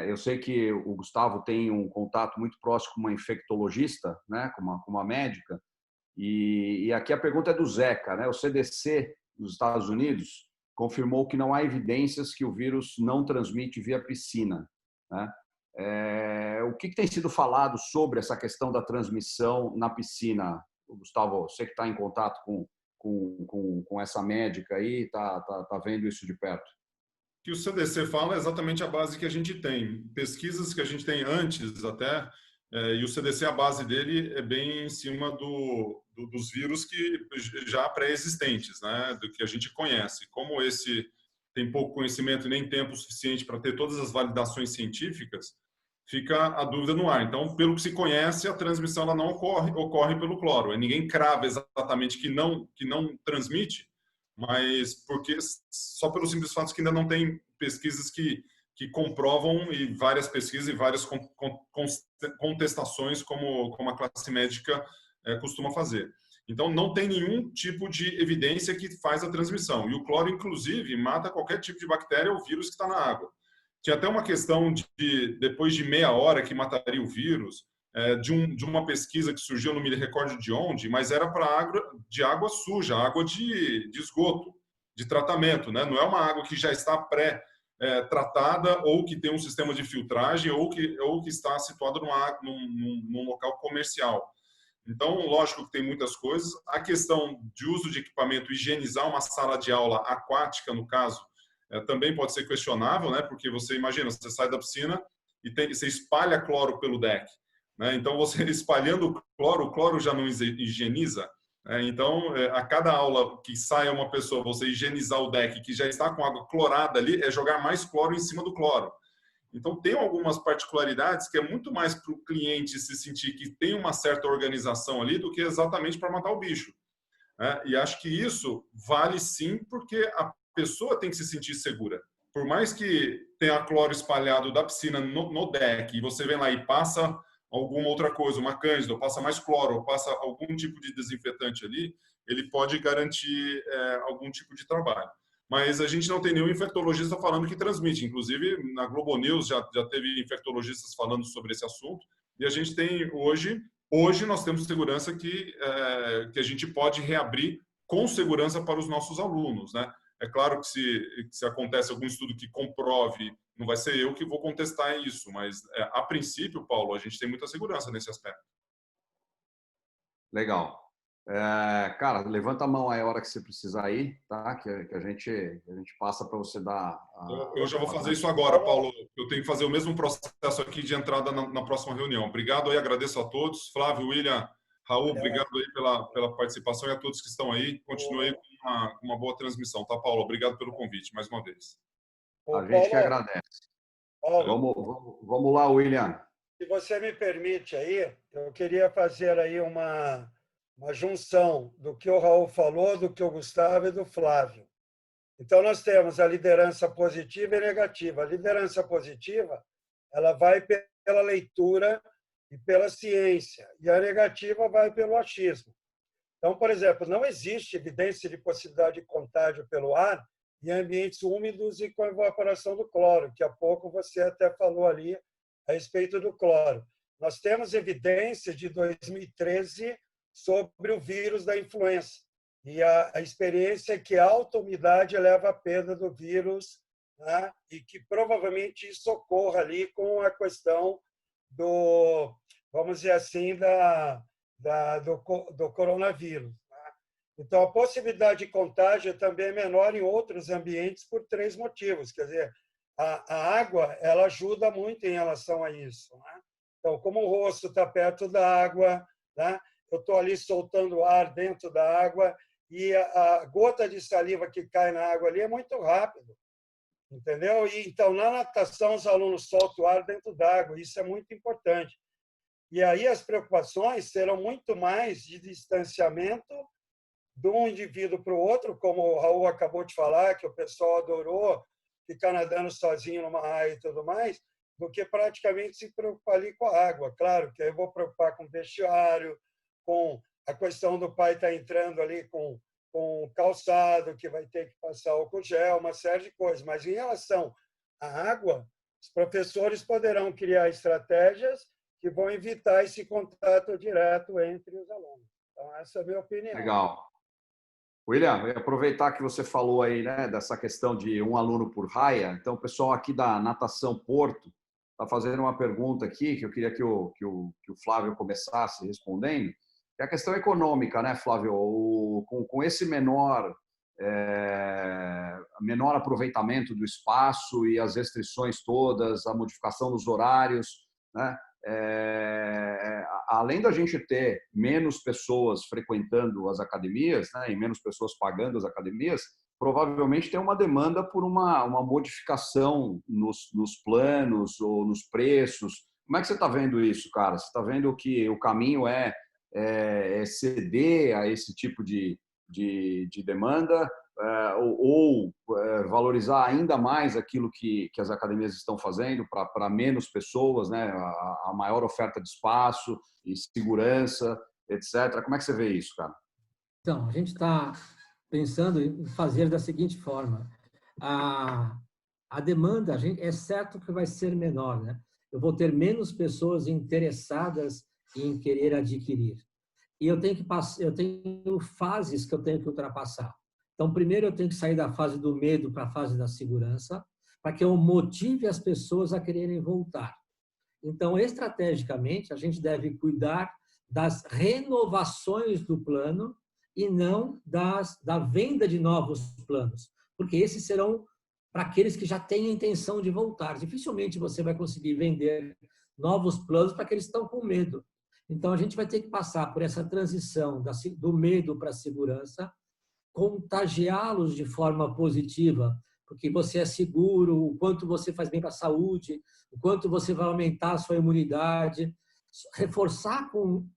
Eu sei que o Gustavo tem um contato muito próximo com uma infectologista, né, com uma médica, e aqui a pergunta é do Zeca, né? O CDC dos Estados Unidos confirmou que não há evidências que o vírus não transmite via piscina, né? O que tem sido falado sobre essa questão da transmissão na piscina? Gustavo, você que está em contato com essa médica aí, está vendo isso de perto? O que o CDC fala é exatamente a base que a gente tem. Pesquisas que a gente tem antes até, e o CDC, a base dele é bem em cima dos vírus que já pré-existentes, né, do que a gente conhece. Como esse tem pouco conhecimento e nem tempo suficiente para ter todas as validações científicas, fica a dúvida no ar. Então, pelo que se conhece, a transmissão ela não ocorre pelo cloro. E ninguém crava exatamente que não transmite, mas porque só pelo simples fato que ainda não tem pesquisas que comprovam, e várias pesquisas e várias contestações como a classe médica costuma fazer. Então, não tem nenhum tipo de evidência que faz a transmissão. E o cloro, inclusive, mata qualquer tipo de bactéria ou vírus que está na água. Tinha até uma questão depois de meia hora que mataria o vírus, de uma pesquisa que surgiu, não me recordo de onde, mas era para água suja, água de esgoto, de tratamento, né? Não é uma água que já está tratada ou que tem um sistema de filtragem ou que está situada num local comercial. Então, lógico que tem muitas coisas. A questão de uso de equipamento, higienizar uma sala de aula aquática, no caso, também pode ser questionável, né? Porque você imagina, você sai da piscina e você espalha cloro pelo deck, né? Então, você espalhando o cloro já não higieniza. Então, a cada aula que saia uma pessoa, você higienizar o deck que já está com água clorada ali, é jogar mais cloro em cima do cloro. Então, tem algumas particularidades que é muito mais para o cliente se sentir que tem uma certa organização ali do que exatamente para matar o bicho. E acho que isso vale sim, porque a pessoa tem que se sentir segura. Por mais que tenha cloro espalhado da piscina no deck e você vem lá e passa alguma outra coisa, uma cândida, ou passa mais cloro, ou passa algum tipo de desinfetante ali, ele pode garantir algum tipo de trabalho. Mas a gente não tem nenhum infectologista falando que transmite. Inclusive, na Globo News já teve infectologistas falando sobre esse assunto. E a gente tem hoje nós temos segurança que a gente pode reabrir com segurança para os nossos alunos, né? É claro que se acontece algum estudo que comprove, não vai ser eu que vou contestar isso, mas a princípio, Paulo, a gente tem muita segurança nesse aspecto. Legal. Cara, levanta a mão aí a hora que você precisar ir, tá? Que a gente passa para você dar. Eu já vou fazer isso agora, Paulo. Eu tenho que fazer o mesmo processo aqui de entrada na próxima reunião. Obrigado aí, agradeço a todos. Flávio, William, Raul, obrigado aí pela participação e a todos que estão aí. Continue aí com uma boa transmissão, tá, Paulo? Obrigado pelo convite, mais uma vez. A gente que agradece. Vamos lá, William. Se você me permite aí, eu queria fazer aí uma junção do que o Raul falou, do que o Gustavo e do Flávio. Então, nós temos a liderança positiva e negativa. A liderança positiva, ela vai pela leitura e pela ciência, e a negativa vai pelo achismo. Então, por exemplo, não existe evidência de possibilidade de contágio pelo ar em ambientes úmidos e com evaporação do cloro, que há pouco você até falou ali a respeito do cloro. Nós temos evidência de 2013 sobre o vírus da influenza. E a experiência é que a alta umidade leva à perda do vírus, né? E que provavelmente isso ocorra ali com a questão do, vamos dizer assim, do coronavírus. Né? Então, a possibilidade de contágio também é menor em outros ambientes por 3 motivos. Quer dizer, a água ela ajuda muito em relação a isso. Né? Então, como o rosto está perto da água, né? Eu estou ali soltando ar dentro da água e a gota de saliva que cai na água ali é muito rápido, entendeu? E então na natação os alunos soltam o ar dentro da água, isso é muito importante. E aí as preocupações serão muito mais de distanciamento de um indivíduo para o outro, como o Raul acabou de falar, que o pessoal adorou ficar nadando sozinho numa raia e tudo mais, do que praticamente se preocupar ali com a água. Claro que aí eu vou preocupar com o vestiário, com a questão do pai estar entrando ali com calçado, que vai ter que passar álcool gel, uma série de coisas. Mas em relação à água, os professores poderão criar estratégias que vão evitar esse contato direto entre os alunos. Então, essa é a minha opinião. Legal. William, eu ia aproveitar que você falou aí, né, dessa questão de um aluno por raia. Então, o pessoal aqui da Natação Porto está fazendo uma pergunta aqui que eu queria que o Flávio começasse respondendo. É a questão econômica, né, Flávio? Com esse menor aproveitamento do espaço e as restrições todas, a modificação dos horários, né? Além da gente ter menos pessoas frequentando as academias, né, e menos pessoas pagando as academias, provavelmente tem uma demanda por uma modificação nos planos ou nos preços. Como é que você está vendo isso, cara? Você está vendo que o caminho é ceder a esse tipo de demanda ou valorizar ainda mais aquilo que as academias estão fazendo para menos pessoas, né? A maior oferta de espaço e segurança, etc. Como é que você vê isso, cara? Então, a gente está pensando em fazer da seguinte forma. A demanda, é certo que vai ser menor, né? Eu vou ter menos pessoas interessadas em querer adquirir. E eu tenho fases que eu tenho que ultrapassar. Então, primeiro eu tenho que sair da fase do medo para a fase da segurança, para que eu motive as pessoas a quererem voltar. Então, estrategicamente, a gente deve cuidar das renovações do plano e não da venda de novos planos, porque esses serão para aqueles que já têm a intenção de voltar. Dificilmente você vai conseguir vender novos planos para aqueles que estão com medo. Então, a gente vai ter que passar por essa transição do medo para a segurança, contagiá-los de forma positiva, porque você é seguro, o quanto você faz bem para a saúde, o quanto você vai aumentar a sua imunidade, reforçar com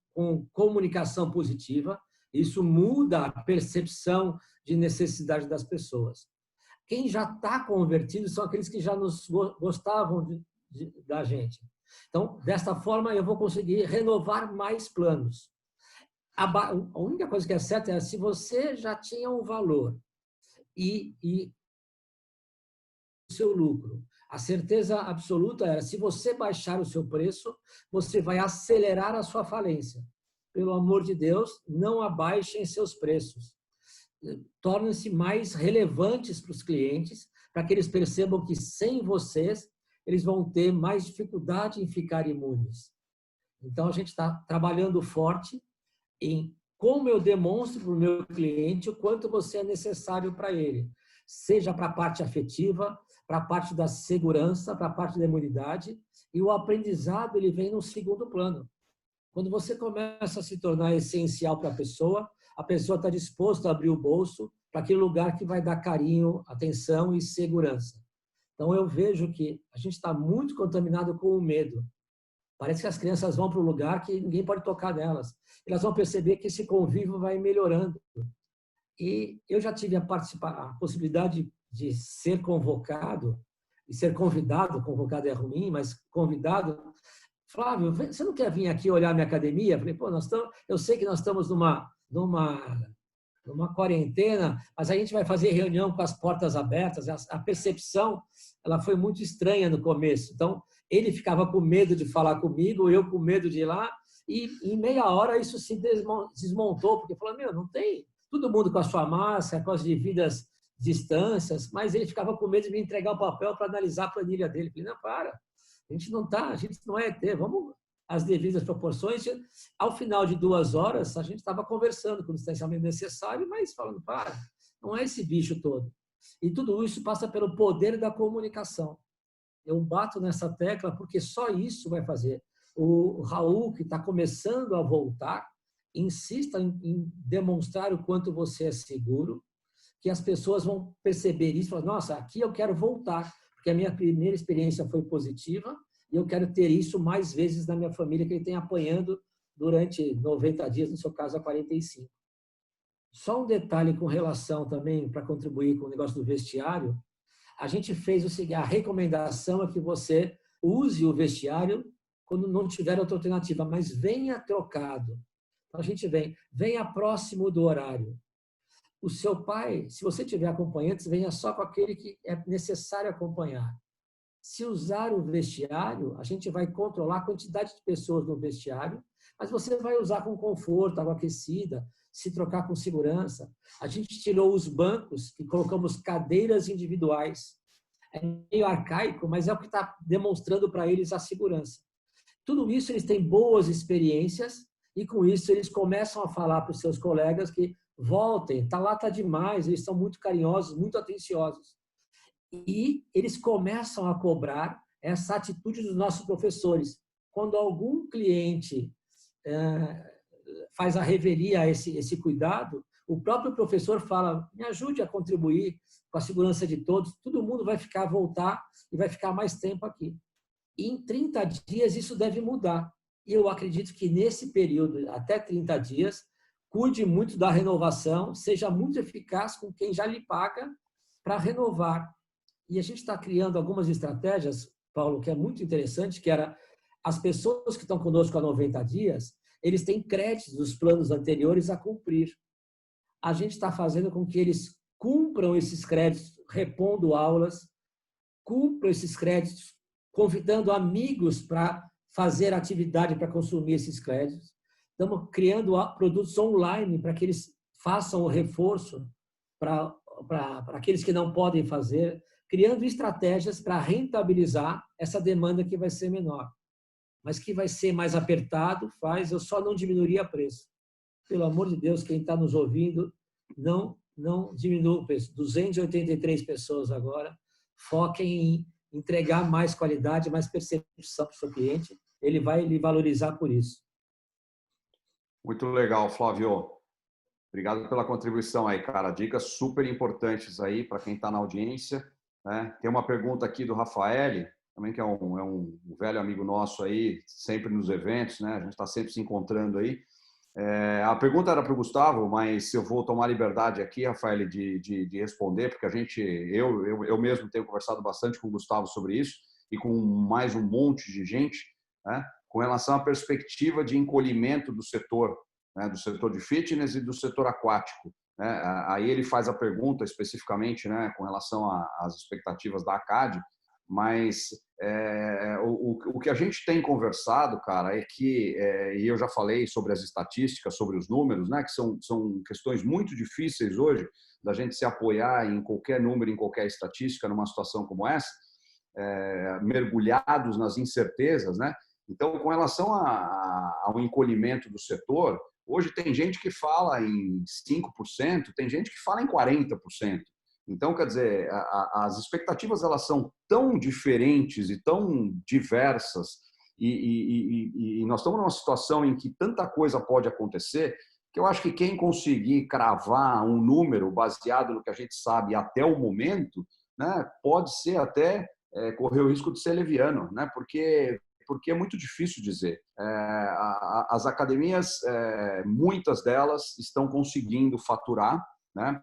comunicação positiva, isso muda a percepção de necessidade das pessoas. Quem já está convertido são aqueles que já gostavam da gente. Então, desta forma, eu vou conseguir renovar mais planos. A única coisa que é certa é se você já tinha um valor e o seu lucro. A certeza absoluta era, se você baixar o seu preço, você vai acelerar a sua falência. Pelo amor de Deus, não abaixem seus preços. Tornem-se mais relevantes para os clientes, para que eles percebam que sem vocês, eles vão ter mais dificuldade em ficar imunes. Então, a gente está trabalhando forte em como eu demonstro para o meu cliente o quanto você é necessário para ele, seja para a parte afetiva, para a parte da segurança, para a parte da imunidade, e o aprendizado ele vem no segundo plano. Quando você começa a se tornar essencial para a pessoa está disposta a abrir o bolso para aquele lugar que vai dar carinho, atenção e segurança. Então, eu vejo que a gente está muito contaminado com o medo. Parece que as crianças vão para um lugar que ninguém pode tocar nelas. Elas vão perceber que esse convívio vai melhorando. E eu já tive a possibilidade de ser convocado, e ser convidado, convocado é ruim, mas convidado. Flávio, você não quer vir aqui olhar minha academia? Eu falei, pô, eu sei que nós estamos numa quarentena, mas a gente vai fazer reunião com as portas abertas. A percepção ela foi muito estranha no começo. Então, ele ficava com medo de falar comigo, eu com medo de ir lá, e em meia hora isso se desmontou, porque falou, não tem todo mundo com a sua máscara, com as devidas distâncias, mas ele ficava com medo de me entregar o papel para analisar a planilha dele. Eu falei, não, para, a gente não é ET, vamos às devidas proporções. Ao final de 2 horas, a gente estava conversando com o distanciamento necessário, mas falando, para, não é esse bicho todo. E tudo isso passa pelo poder da comunicação. Eu bato nessa tecla porque só isso vai fazer. O Raul, que está começando a voltar, insista em demonstrar o quanto você é seguro, que as pessoas vão perceber isso e falar, nossa, aqui eu quero voltar, porque a minha primeira experiência foi positiva e eu quero ter isso mais vezes na minha família, que ele tem apanhando durante 90 dias, no seu caso, a 45. Só um detalhe com relação também, para contribuir com o negócio do vestiário, a gente fez o seguinte, a recomendação é que você use o vestiário quando não tiver outra alternativa, mas venha trocado. Então, a gente venha próximo do horário. O seu pai, se você tiver acompanhantes, venha só com aquele que é necessário acompanhar. Se usar o vestiário, a gente vai controlar a quantidade de pessoas no vestiário, mas você vai usar com conforto, água aquecida, se trocar com segurança. A gente tirou os bancos e colocamos cadeiras individuais. É meio arcaico, mas é o que está demonstrando para eles a segurança. Tudo isso eles têm boas experiências e com isso eles começam a falar para os seus colegas que voltem, tá demais, eles são muito carinhosos, muito atenciosos. E eles começam a cobrar essa atitude dos nossos professores. Quando algum cliente faz a revelia a esse cuidado, o próprio professor fala, me ajude a contribuir com a segurança de todos, todo mundo vai voltar e vai ficar mais tempo aqui. E em 30 dias isso deve mudar. E eu acredito que nesse período, até 30 dias, cuide muito da renovação, seja muito eficaz com quem já lhe paga para renovar. E a gente está criando algumas estratégias, Paulo, que é muito interessante, que era as pessoas que estão conosco há 90 dias, eles têm créditos dos planos anteriores a cumprir. A gente está fazendo com que eles cumpram esses créditos, repondo aulas, cumpram esses créditos, convidando amigos para fazer atividade para consumir esses créditos. Estamos criando produtos online para que eles façam o reforço para aqueles que não podem fazer, criando estratégias para rentabilizar essa demanda que vai ser menor. Mas que vai ser mais apertado, eu só não diminuiria preço. Pelo amor de Deus, quem está nos ouvindo, não diminua o preço. 283 pessoas agora, foquem em entregar mais qualidade, mais percepção para o seu cliente, ele vai lhe valorizar por isso. Muito legal, Flávio. Obrigado pela contribuição aí, cara. Dicas super importantes aí para quem está na audiência. Né? Tem uma pergunta aqui do Rafael, também que é um velho amigo nosso aí, sempre nos eventos, né? A gente está sempre se encontrando aí. A pergunta era para o Gustavo, mas eu vou tomar liberdade aqui, Rafael, de responder, porque eu mesmo tenho conversado bastante com o Gustavo sobre isso e com mais um monte de gente, né? Com relação à perspectiva de encolhimento do setor, né, do setor de fitness e do setor aquático. Né? Aí ele faz a pergunta especificamente, né, com relação às expectativas da ACAD, mas o que a gente tem conversado, cara, é que, e eu já falei sobre as estatísticas, sobre os números, né, que são questões muito difíceis hoje da gente se apoiar em qualquer número, em qualquer estatística, numa situação como essa, mergulhados nas incertezas, né? Então, com relação ao encolhimento do setor, Hoje tem gente que fala em 5%, tem gente que fala em 40%. Então, quer dizer, as expectativas elas são tão diferentes e tão diversas e nós estamos numa situação em que tanta coisa pode acontecer que eu acho que quem conseguir cravar um número baseado no que a gente sabe até o momento, né, pode ser até correr o risco de ser leviano, né, porque é muito difícil dizer. As academias, muitas delas estão conseguindo faturar, né?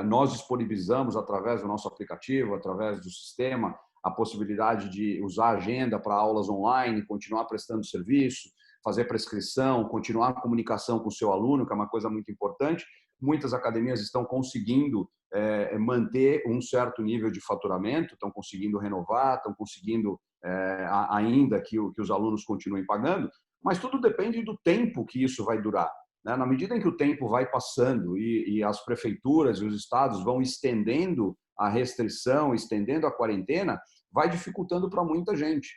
Nós disponibilizamos, através do nosso aplicativo, através do sistema, a possibilidade de usar a agenda para aulas online, continuar prestando serviço, fazer prescrição, continuar a comunicação com o seu aluno, que é uma coisa muito importante. Muitas academias estão conseguindo manter um certo nível de faturamento, estão conseguindo renovar, estão conseguindo ainda que os alunos continuem pagando, mas tudo depende do tempo que isso vai durar. Na medida em que o tempo vai passando e as prefeituras e os estados vão estendendo a restrição, estendendo a quarentena, vai dificultando para muita gente.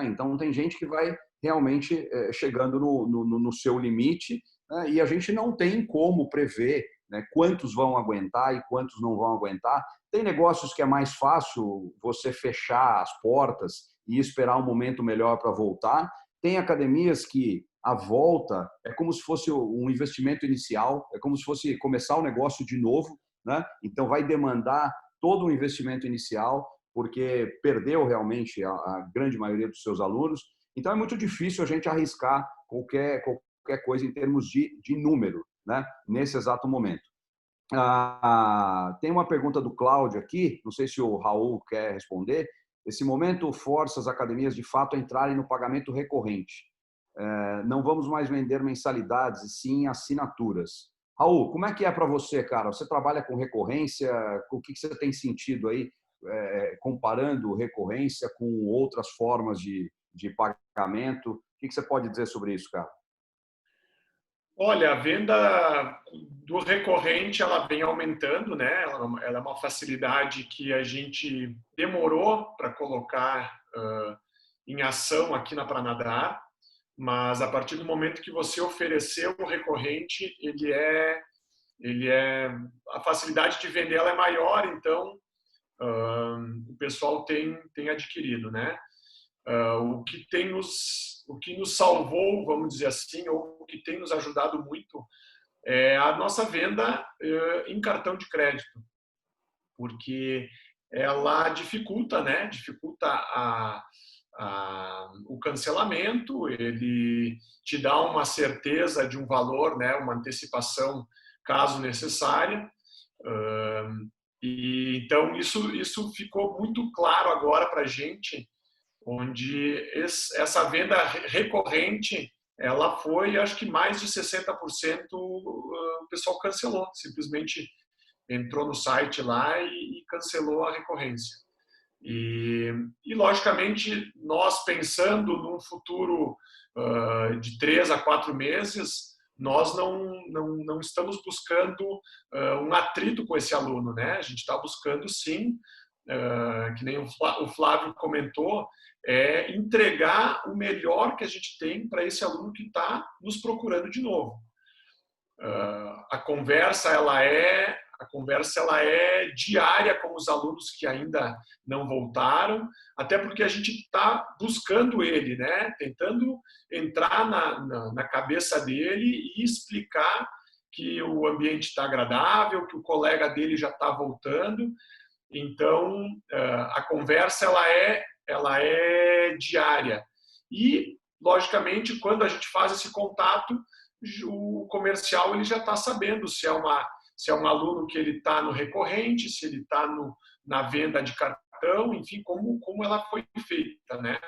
Então, tem gente que vai realmente chegando no seu limite, e a gente não tem como prever quantos vão aguentar e quantos não vão aguentar. Tem negócios que é mais fácil você fechar as portas e esperar um momento melhor para voltar. Tem academias que a volta é como se fosse um investimento inicial, é como se fosse começar o negócio de novo, né? Então vai demandar todo um investimento inicial, porque perdeu realmente a grande maioria dos seus alunos. Então é muito difícil a gente arriscar qualquer coisa em termos de número, né? Nesse exato momento. Tem uma pergunta do Cláudio aqui, não sei se o Raul quer responder. Esse momento força as academias de fato a entrarem no pagamento recorrente. Não vamos mais vender mensalidades, e sim assinaturas. Raul, como é que é para você, cara? Você trabalha com recorrência? O que você tem sentido aí, comparando recorrência com outras formas de pagamento? O que você pode dizer sobre isso, cara? Olha, a venda do recorrente ela vem aumentando, né? Ela é uma facilidade que a gente demorou para colocar em ação aqui na Pranadar. Mas a partir do momento que você ofereceu o recorrente, a facilidade de vender ela é maior, então o pessoal tem adquirido, né? O que nos salvou, vamos dizer assim, ou o que tem nos ajudado muito é a nossa venda em cartão de crédito, porque ela dificulta, né? Dificulta o cancelamento, ele te dá uma certeza de um valor, né, uma antecipação caso necessária. E então isso ficou muito claro agora para a gente, onde essa venda recorrente ela foi, acho que mais de 60% o pessoal cancelou, simplesmente entrou no site lá e cancelou a recorrência. E, logicamente, nós pensando num futuro de 3 a 4 meses, nós não estamos buscando um atrito com esse aluno, né? A gente está buscando, sim, que nem o Flávio comentou, entregar o melhor que a gente tem para esse aluno que está nos procurando de novo. A conversa ela é diária com os alunos que ainda não voltaram, até porque a gente está buscando ele, né? Tentando entrar na cabeça dele e explicar que o ambiente está agradável, que o colega dele já está voltando. Então, a conversa ela é diária. E, logicamente, quando a gente faz esse contato, o comercial ele já está sabendo se é um aluno que ele está no recorrente, se ele está na venda de cartão, enfim, como ela foi feita, né?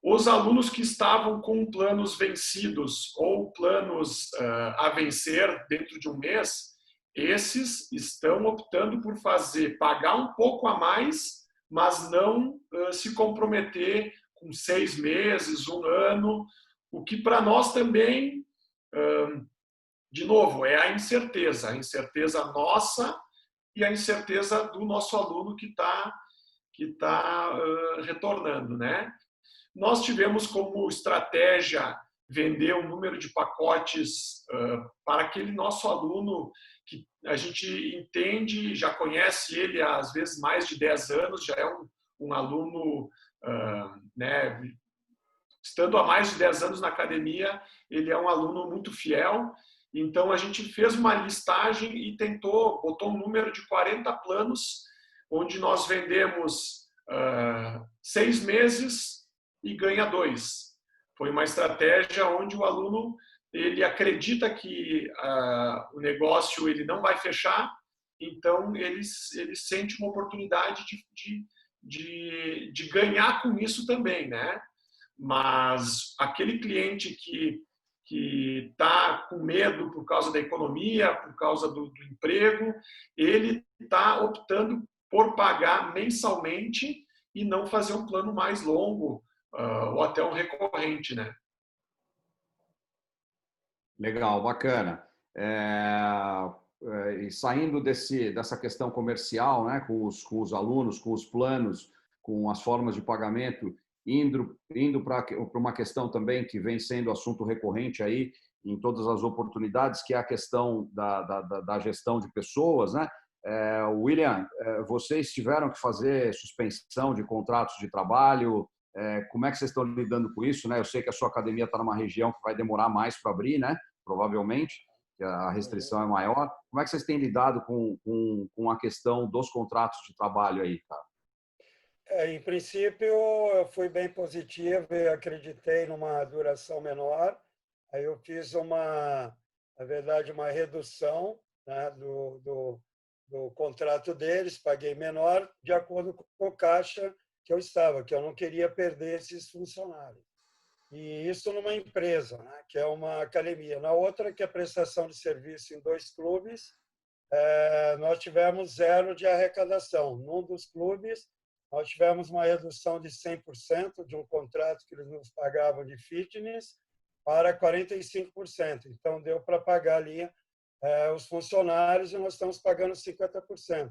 Os alunos que estavam com planos vencidos ou planos a vencer dentro de um mês, esses estão optando por pagar um pouco a mais, mas não se comprometer com 6 meses, 1 ano, o que para nós também, de novo, é a incerteza nossa e a incerteza do nosso aluno que está retornando, né? Nós tivemos como estratégia vender um número de pacotes para aquele nosso aluno que a gente entende, já conhece ele há, às vezes, mais de 10 anos, já é um aluno, né, estando há mais de 10 anos na academia, ele é um aluno muito fiel. Então, a gente fez uma listagem e botou um número de 40 planos, onde nós vendemos 6 meses e ganha 2. Foi uma estratégia onde o aluno ele acredita que o negócio ele não vai fechar, então ele sente uma oportunidade de ganhar com isso também, né? Mas aquele cliente que está com medo por causa da economia, por causa do emprego, ele está optando por pagar mensalmente e não fazer um plano mais longo ou até um recorrente, né? Legal, bacana. E saindo dessa questão comercial, né, com os alunos, com os planos, com as formas de pagamento, indo para uma questão também que vem sendo assunto recorrente aí em todas as oportunidades, que é a questão da gestão de pessoas, né? William, vocês tiveram que fazer suspensão de contratos de trabalho. Como é que vocês estão lidando com isso, né? Eu sei que a sua academia está numa região que vai demorar mais para abrir, né? Provavelmente, que a restrição é maior. Como é que vocês têm lidado com a questão dos contratos de trabalho aí, cara? Em princípio, eu fui bem positivo e acreditei numa duração menor. Aí eu fiz na verdade, uma redução, né, do contrato deles, paguei menor, de acordo com o caixa que eu estava, que eu não queria perder esses funcionários. E isso numa empresa, né, que é uma academia. Na outra, que é prestação de serviço em 2 clubes, nós tivemos 0 de arrecadação. Num dos clubes, nós tivemos uma redução de 100% de um contrato que eles nos pagavam de fitness para 45%. Então, deu para pagar ali os funcionários e nós estamos pagando 50%.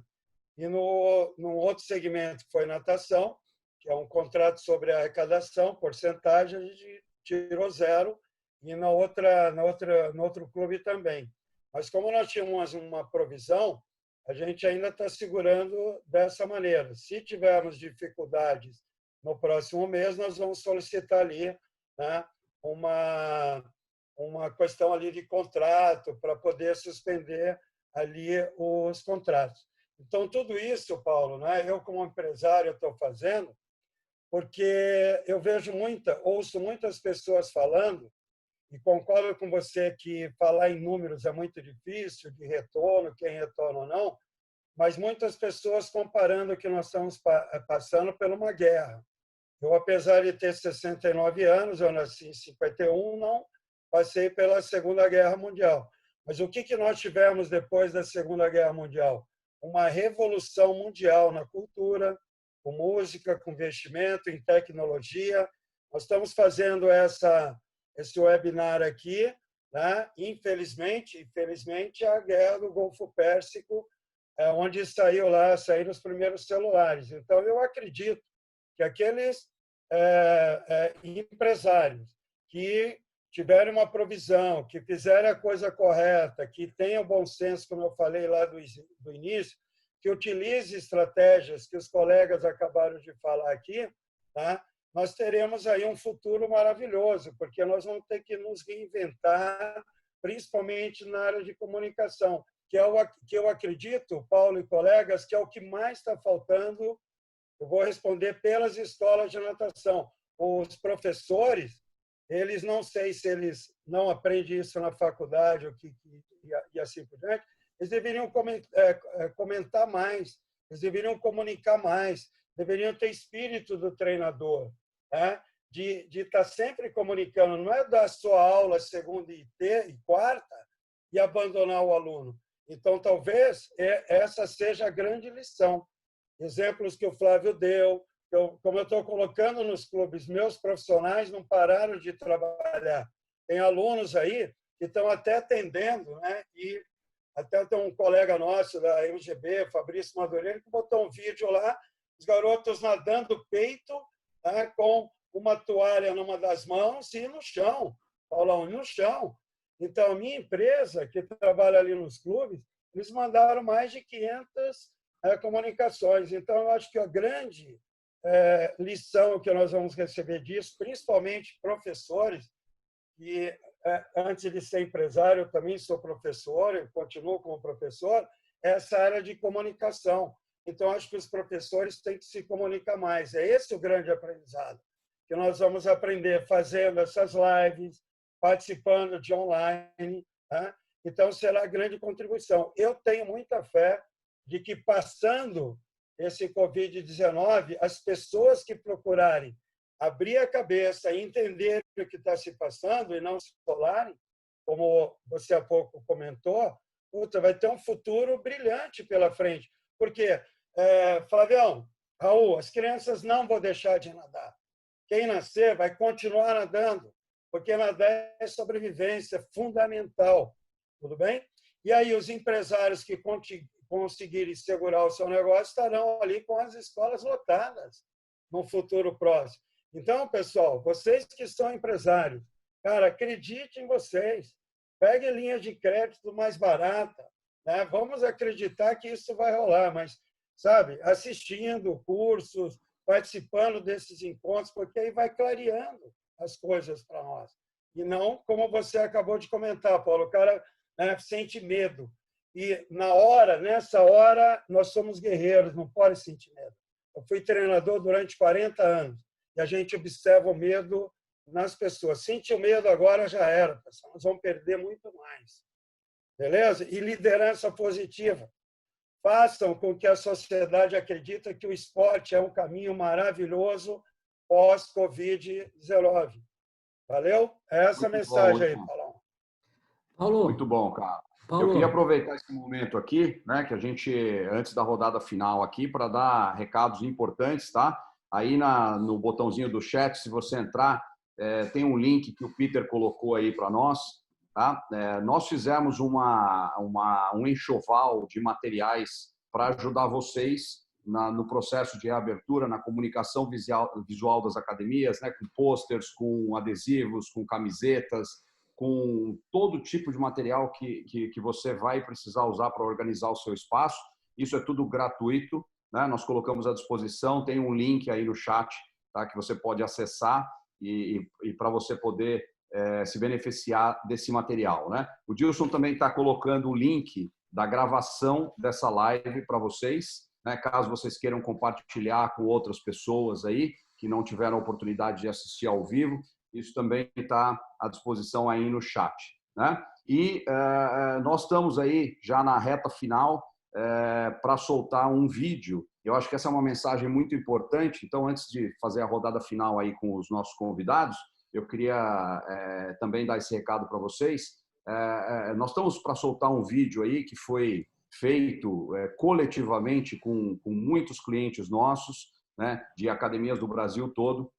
E num outro segmento, que foi natação, que é um contrato sobre arrecadação, porcentagem, a gente tirou 0, e no outro clube também. Mas como nós tínhamos uma provisão, a gente ainda está segurando dessa maneira. Se tivermos dificuldades no próximo mês, nós vamos solicitar ali, né, uma questão ali de contrato para poder suspender ali os contratos. Então, tudo isso, Paulo, né, eu como empresário estou fazendo porque eu ouço muitas pessoas falando, e concordo com você que falar em números é muito difícil, de retorno, quem retorna ou não, mas muitas pessoas comparando que nós estamos passando por uma guerra. Eu, apesar de ter 69 anos, eu nasci em 51, não passei pela Segunda Guerra Mundial. Mas o que nós tivemos depois da Segunda Guerra Mundial? Uma revolução mundial na cultura, com música, com investimento em tecnologia. Nós estamos fazendo esse webinar aqui, né? Infelizmente, a guerra do Golfo Pérsico, onde saíram os primeiros celulares. Então, eu acredito que aqueles empresários que tiverem uma provisão, que fizerem a coisa correta, que tenham bom senso, como eu falei lá do início, que utilize estratégias que os colegas acabaram de falar aqui, tá? Nós teremos aí um futuro maravilhoso, porque nós vamos ter que nos reinventar, principalmente na área de comunicação, que eu acredito, Paulo e colegas, que é o que mais está faltando. Eu vou responder pelas escolas de natação. Os professores, eles não sei se eles não aprendem isso na faculdade e assim por diante, eles deveriam comentar mais, eles deveriam comunicar mais, deveriam ter espírito do treinador, né? De estar sempre comunicando, não é dar sua aula segunda e quarta e abandonar o aluno. Então, talvez essa seja a grande lição. Exemplos que o Flávio deu, como eu estou colocando nos clubes, meus profissionais não pararam de trabalhar. Tem alunos aí que estão até atendendo, né? E até tem um colega nosso da MGB, Fabrício Madureira, que botou um vídeo lá, os garotos nadando peito, né, com uma toalha numa das mãos e no chão. Paulão, no chão. Então, a minha empresa, que trabalha ali nos clubes, eles mandaram mais de 500 comunicações. Então, eu acho que a grande lição que nós vamos receber disso, principalmente professores, e antes de ser empresário, eu também sou professor, eu continuo como professor, é essa área de comunicação. Então, acho que os professores têm que se comunicar mais. É esse o grande aprendizado, que nós vamos aprender fazendo essas lives, participando de online. Né? Então, será a grande contribuição. Eu tenho muita fé de que, passando esse Covid-19, as pessoas que procurarem abrir a cabeça e entender o que está se passando e não se isolarem, como você há pouco comentou, vai ter um futuro brilhante pela frente. Porque, Flavião, Raul, as crianças não vão deixar de nadar. Quem nascer vai continuar nadando, porque nadar é sobrevivência, é fundamental. Tudo bem? E aí os empresários que conseguirem segurar o seu negócio estarão ali com as escolas lotadas no futuro próximo. Então, pessoal, vocês que são empresários, cara, acredite em vocês. Pegue linha de crédito mais barata. Né? Vamos acreditar que isso vai rolar, mas, sabe, assistindo cursos, participando desses encontros, porque aí vai clareando as coisas para nós. E não, como você acabou de comentar, Paulo, o cara sente medo. E nessa hora, nós somos guerreiros, não pode sentir medo. Eu fui treinador durante 40 anos e a gente observa o medo nas pessoas. Sente o medo agora, já era, pessoal. Nós vamos perder muito mais. Beleza? E liderança positiva. Façam com que a sociedade acredite que o esporte é um caminho maravilhoso pós-Covid-19. Valeu? Essa Muito mensagem bom, aí, Paulão. Paulo, muito bom, cara. Paulo, Eu queria aproveitar esse momento aqui, né, que a gente, antes da rodada final aqui, para dar recados importantes, tá? Aí no botãozinho do chat, se você entrar, tem um link que o Peter colocou aí para nós, tá? Nós fizemos um enxoval de materiais para ajudar vocês no processo de reabertura, na comunicação visual das academias, né, com posters, com adesivos, com camisetas, com todo tipo de material que você vai precisar usar para organizar o seu espaço. Isso é tudo gratuito, né? Nós colocamos à disposição, tem um link aí no chat, tá? Que você pode acessar e para você poder se beneficiar desse material, né? O Dilson também está colocando o link da gravação dessa live para vocês, né? Caso vocês queiram compartilhar com outras pessoas aí que não tiveram a oportunidade de assistir ao vivo, isso também está à disposição aí no chat, né? E nós estamos aí já na reta final para soltar um vídeo. Eu acho que essa é uma mensagem muito importante. Então, antes de fazer a rodada final aí com os nossos convidados, eu queria também dar esse recado para vocês. Nós estamos para soltar um vídeo aí que foi feito coletivamente com muitos clientes nossos, né, de academias do Brasil todo,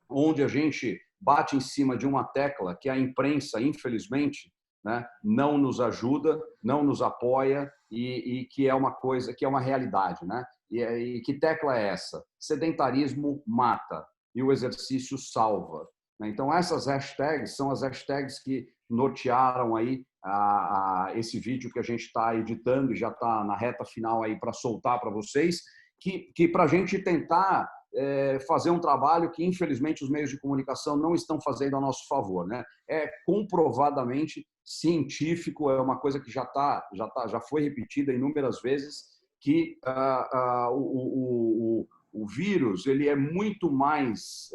onde a gente bate em cima de uma tecla que a imprensa, infelizmente, né, não nos ajuda, não nos apoia e que é uma coisa, que é uma realidade, né? E que tecla é essa? Sedentarismo mata e o exercício salva. Então essas hashtags são as hashtags que nortearam aí esse vídeo que a gente está editando e já está na reta final aí para soltar para vocês, que para a gente tentar fazer um trabalho que, infelizmente, os meios de comunicação não estão fazendo a nosso favor, né? É comprovadamente científico, é uma coisa que já foi repetida inúmeras vezes, que o vírus ele é muito mais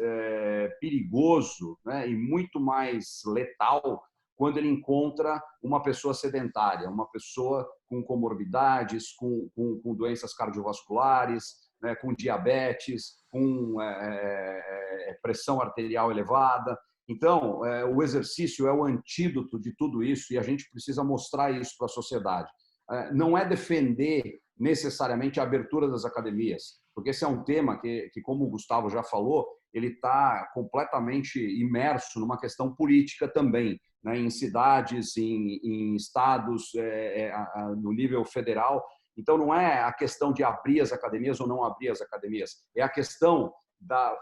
perigoso, né, e muito mais letal quando ele encontra uma pessoa sedentária, uma pessoa com comorbidades, com doenças cardiovasculares, né, com diabetes, com pressão arterial elevada. Então, o exercício é o antídoto de tudo isso e a gente precisa mostrar isso para a sociedade. Não é defender necessariamente a abertura das academias, porque esse é um tema que como o Gustavo já falou, ele está completamente imerso numa questão política também, né, em cidades, em estados, no nível federal. Então, não é a questão de abrir as academias ou não abrir as academias, é a questão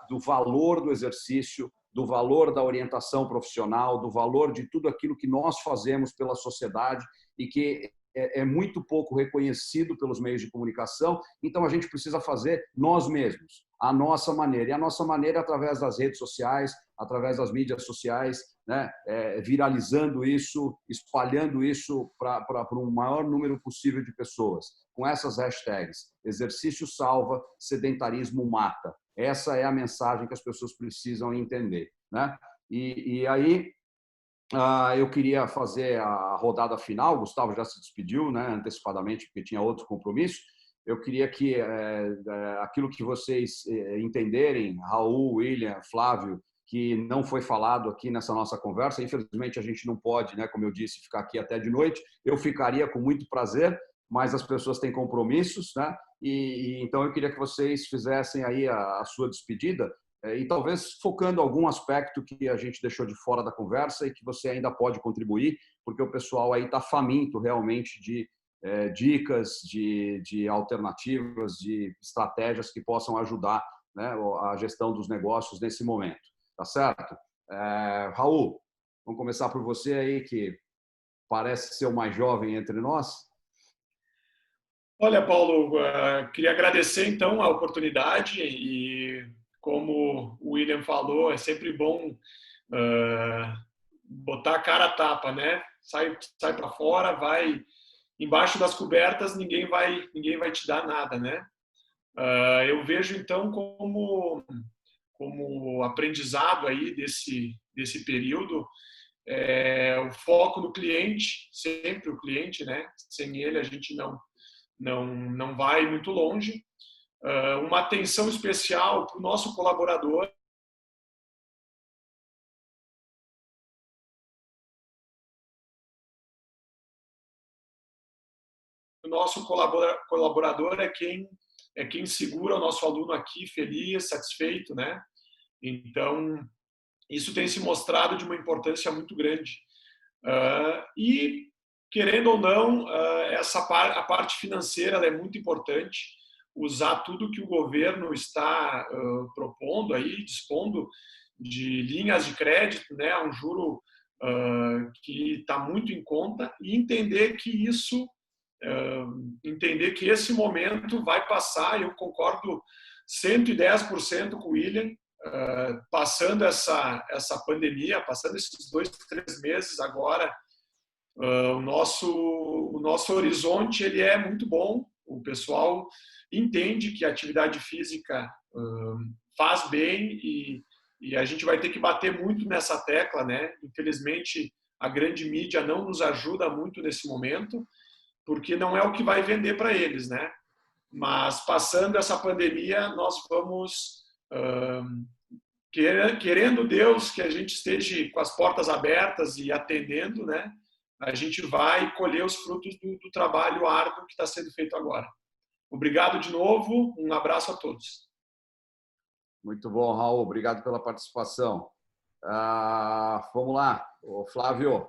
do valor do exercício, do valor da orientação profissional, do valor de tudo aquilo que nós fazemos pela sociedade e que é muito pouco reconhecido pelos meios de comunicação. Então, a gente precisa fazer nós mesmos, a nossa maneira. E a nossa maneira é através das redes sociais, através das mídias sociais, né? Viralizando isso, espalhando isso para um maior número possível de pessoas. Com essas hashtags, exercício salva, sedentarismo mata. Essa é a mensagem que as pessoas precisam entender, né? E aí, eu queria fazer a rodada final. O Gustavo já se despediu, né, antecipadamente, porque tinha outro compromisso. Eu queria que aquilo que vocês entenderem, Raul, William, Flávio, que não foi falado aqui nessa nossa conversa, infelizmente a gente não pode, né, como eu disse, ficar aqui até de noite. Eu ficaria com muito prazer, mas as pessoas têm compromissos, né? Então eu queria que vocês fizessem aí a sua despedida, e talvez focando algum aspecto que a gente deixou de fora da conversa e que você ainda pode contribuir, porque o pessoal aí está faminto realmente de dicas, de alternativas, de estratégias que possam ajudar, né, a gestão dos negócios nesse momento. Tá certo? Raul, vamos começar por você aí, que parece ser o mais jovem entre nós. Olha, Paulo, queria agradecer então a oportunidade e, como o William falou, é sempre bom botar a cara a tapa, né? Sai para fora, vai embaixo das cobertas, ninguém vai te dar nada, né? Eu vejo então como aprendizado aí desse período, o foco no cliente, sempre o cliente, né? Sem ele a gente não vai muito longe. Uma atenção especial para o nosso colaborador. O nosso colaborador é quem segura o nosso aluno aqui feliz, satisfeito, né? Então, isso tem se mostrado de uma importância muito grande. E, querendo ou não, a parte financeira ela é muito importante. Usar tudo que o governo está propondo aí, dispondo de linhas de crédito, né, um juro que está muito em conta, e entender que esse momento vai passar. Eu concordo 110% com o William. Passando essa pandemia, passando esses 2, 3 meses agora, o nosso horizonte ele é muito bom. O pessoal entende que a atividade física faz bem e a gente vai ter que bater muito nessa tecla, né? Infelizmente, a grande mídia não nos ajuda muito nesse momento, porque não é o que vai vender para eles, né? Mas passando essa pandemia, nós vamos, querendo Deus que a gente esteja com as portas abertas e atendendo, né? A gente vai colher os frutos do trabalho árduo que está sendo feito agora. Obrigado de novo, um abraço a todos. Muito bom, Raul, obrigado pela participação. Vamos lá, Flávio.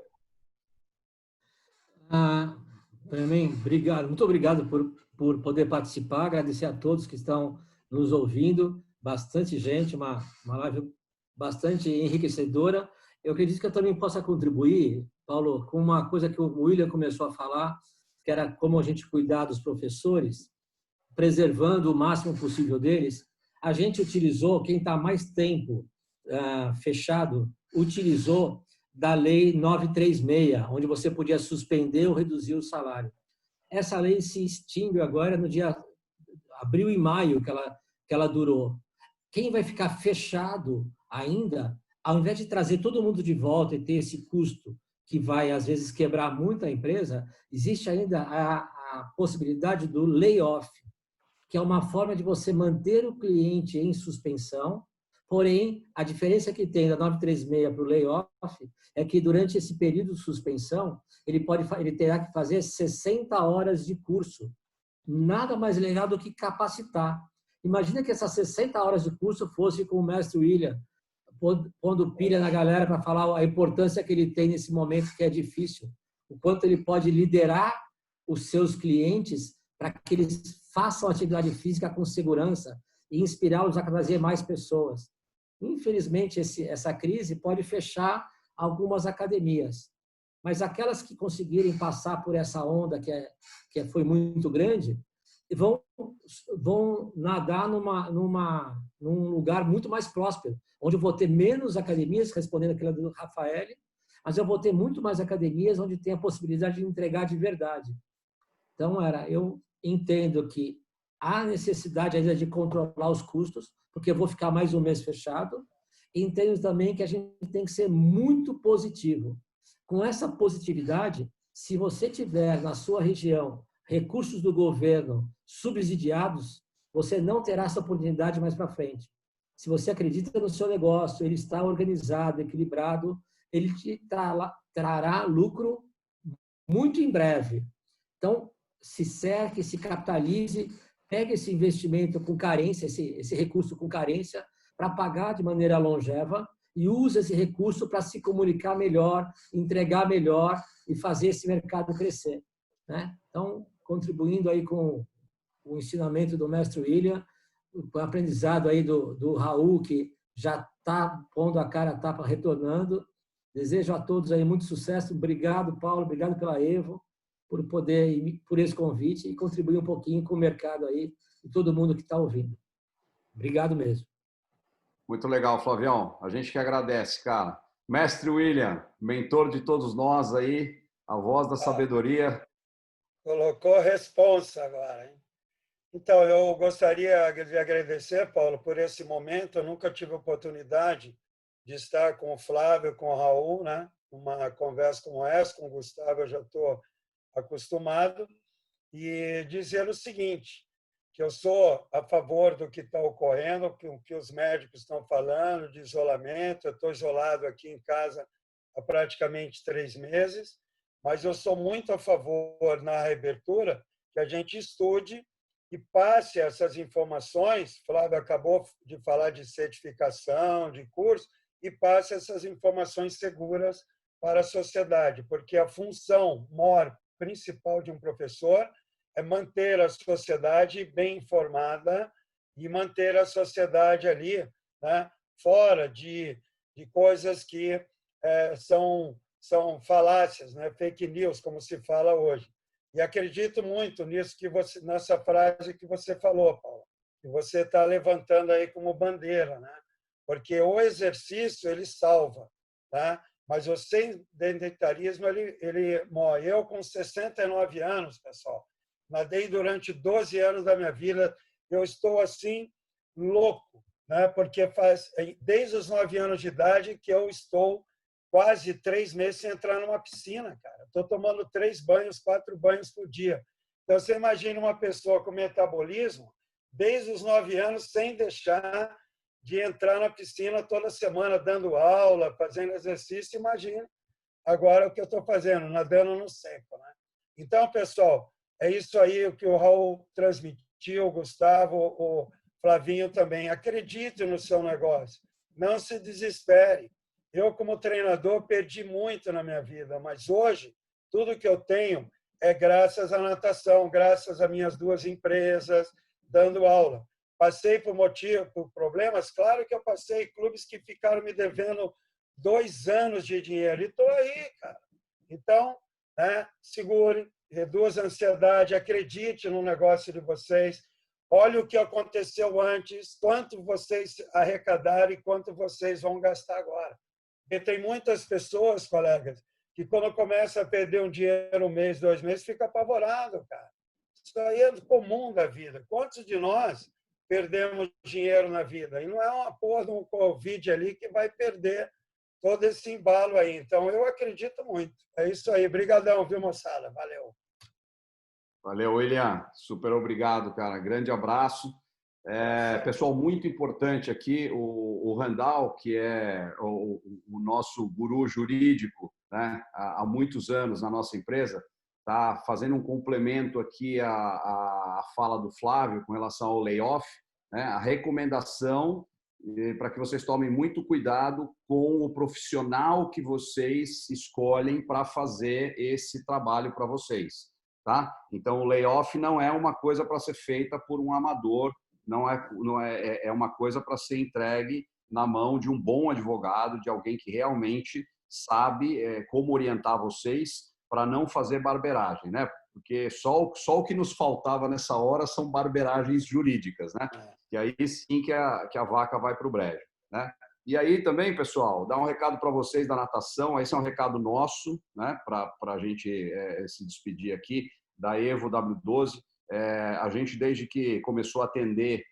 Também, obrigado, muito obrigado por poder participar, agradecer a todos que estão nos ouvindo, bastante gente, uma live bastante enriquecedora. Eu acredito que eu também possa contribuir, Paulo, com uma coisa que o William começou a falar, que era como a gente cuidar dos professores, preservando o máximo possível deles. A gente utilizou, quem está mais tempo fechado, utilizou da Lei 936, onde você podia suspender ou reduzir o salário. Essa lei se extingue agora no dia abril e maio que ela durou. Quem vai ficar fechado ainda, ao invés de trazer todo mundo de volta e ter esse custo que vai, às vezes, quebrar muito a empresa, existe ainda a possibilidade do layoff, que é uma forma de você manter o cliente em suspensão. Porém, a diferença que tem da 936 para o layoff é que durante esse período de suspensão, ele terá que fazer 60 horas de curso. Nada mais legal do que capacitar. Imagina que essas 60 horas de curso fosse com o mestre William, pondo pilha na galera para falar a importância que ele tem nesse momento que é difícil, o quanto ele pode liderar os seus clientes para que eles façam atividade física com segurança e inspirá-los a trazer mais pessoas. infelizmente, essa crise pode fechar algumas academias, mas aquelas que conseguirem passar por essa onda que foi muito grande, vão nadar num lugar muito mais próspero, onde eu vou ter menos academias, respondendo aquela do Rafael, mas eu vou ter muito mais academias onde tem a possibilidade de entregar de verdade. Então, eu entendo que há necessidade ainda de controlar os custos, porque eu vou ficar mais um mês fechado, e entendo também que a gente tem que ser muito positivo. Com essa positividade, se você tiver na sua região recursos do governo subsidiados, você não terá essa oportunidade mais para frente. Se você acredita no seu negócio, ele está organizado, equilibrado, ele te trará lucro muito em breve. Então, se cerque, se capitalize, pegue esse investimento com carência, esse recurso com carência, para pagar de maneira longeva e use esse recurso para se comunicar melhor, entregar melhor e fazer esse mercado crescer, né? Então, contribuindo aí com o ensinamento do mestre William, com o aprendizado aí do Raul, que já está pondo a cara a tapa, retornando. Desejo a todos aí muito sucesso. Obrigado, Paulo. Obrigado pela Evo, por esse convite e contribuir um pouquinho com o mercado aí e todo mundo que está ouvindo. Obrigado mesmo. Muito legal, Flavião. A gente que agradece, cara. Mestre William, mentor de todos nós aí, a voz da sabedoria. Colocou responsa agora, hein? Então, eu gostaria de agradecer, Paulo, por esse momento. Eu nunca tive oportunidade de estar com o Flávio, com o Raul, né? Uma conversa como essa, com o Gustavo, eu já estou acostumado. E dizer o seguinte, que eu sou a favor do que está ocorrendo, o que os médicos estão falando de isolamento. Eu estou isolado aqui em casa há praticamente 3 meses, mas eu sou muito a favor, na reabertura, que a gente estude e passe essas informações. Flávio acabou de falar de certificação, de curso, e passe essas informações seguras para a sociedade, porque a função maior, principal de um professor é manter a sociedade bem informada e manter a sociedade ali, né, fora de coisas que são falácias, né, fake news, como se fala hoje. E acredito muito nisso nessa frase que você falou, Paulo, que você está levantando aí como bandeira, né? Porque o exercício ele salva, tá? Mas o sedentarismo ele morre. Eu com 69 anos, pessoal, nadei durante 12 anos da minha vida, eu estou assim louco, né? Porque faz desde os 9 anos de idade que eu estou quase 3 meses sem entrar numa piscina, cara. Estou tomando 3 banhos, 4 banhos por dia. Então, você imagina uma pessoa com metabolismo desde os 9 anos sem deixar de entrar na piscina toda semana, dando aula, fazendo exercício. Imagina agora o que eu estou fazendo, nadando no seco, né? Então, pessoal, é isso aí o que o Raul transmitiu, o Gustavo, o Flavinho também. Acredite no seu negócio, não se desespere. Eu, como treinador, perdi muito na minha vida, mas hoje, tudo que eu tenho é graças à natação, graças às minhas 2 empresas, dando aula. Passei por problemas? Claro que eu passei. Clubes que ficaram me devendo 2 anos de dinheiro. E estou aí, cara. Então, né, segure, reduza a ansiedade, acredite no negócio de vocês. Olhe o que aconteceu antes, quanto vocês arrecadaram e quanto vocês vão gastar agora. Porque tem muitas pessoas, colegas, que quando começa a perder um dinheiro, 1 mês, 2 meses, fica apavorado, cara. Isso aí é comum da vida. Quantos de nós perdemos dinheiro na vida? E não é uma porra de um Covid ali que vai perder todo esse embalo aí. Então, eu acredito muito. É isso aí. Obrigadão, viu, moçada? Valeu. Valeu, William. Super obrigado, cara. Grande abraço. Pessoal, muito importante aqui, o Randall, que é o nosso guru jurídico, né, há muitos anos na nossa empresa, está fazendo um complemento aqui à fala do Flávio com relação ao layoff, né, a recomendação para que vocês tomem muito cuidado com o profissional que vocês escolhem para fazer esse trabalho para vocês. Tá? Então, o layoff não é uma coisa para ser feita por um amador, é uma coisa para ser entregue na mão de um bom advogado, de alguém que realmente sabe como orientar vocês para não fazer barbeiragem, né? Porque só o que nos faltava nessa hora são barberagens jurídicas, né? E aí sim que a vaca vai para o brejo, né? E aí também, pessoal, dar um recado para vocês da natação, esse é um recado nosso, né? Para a gente se despedir aqui da Evo W12. A gente, desde que começou a atender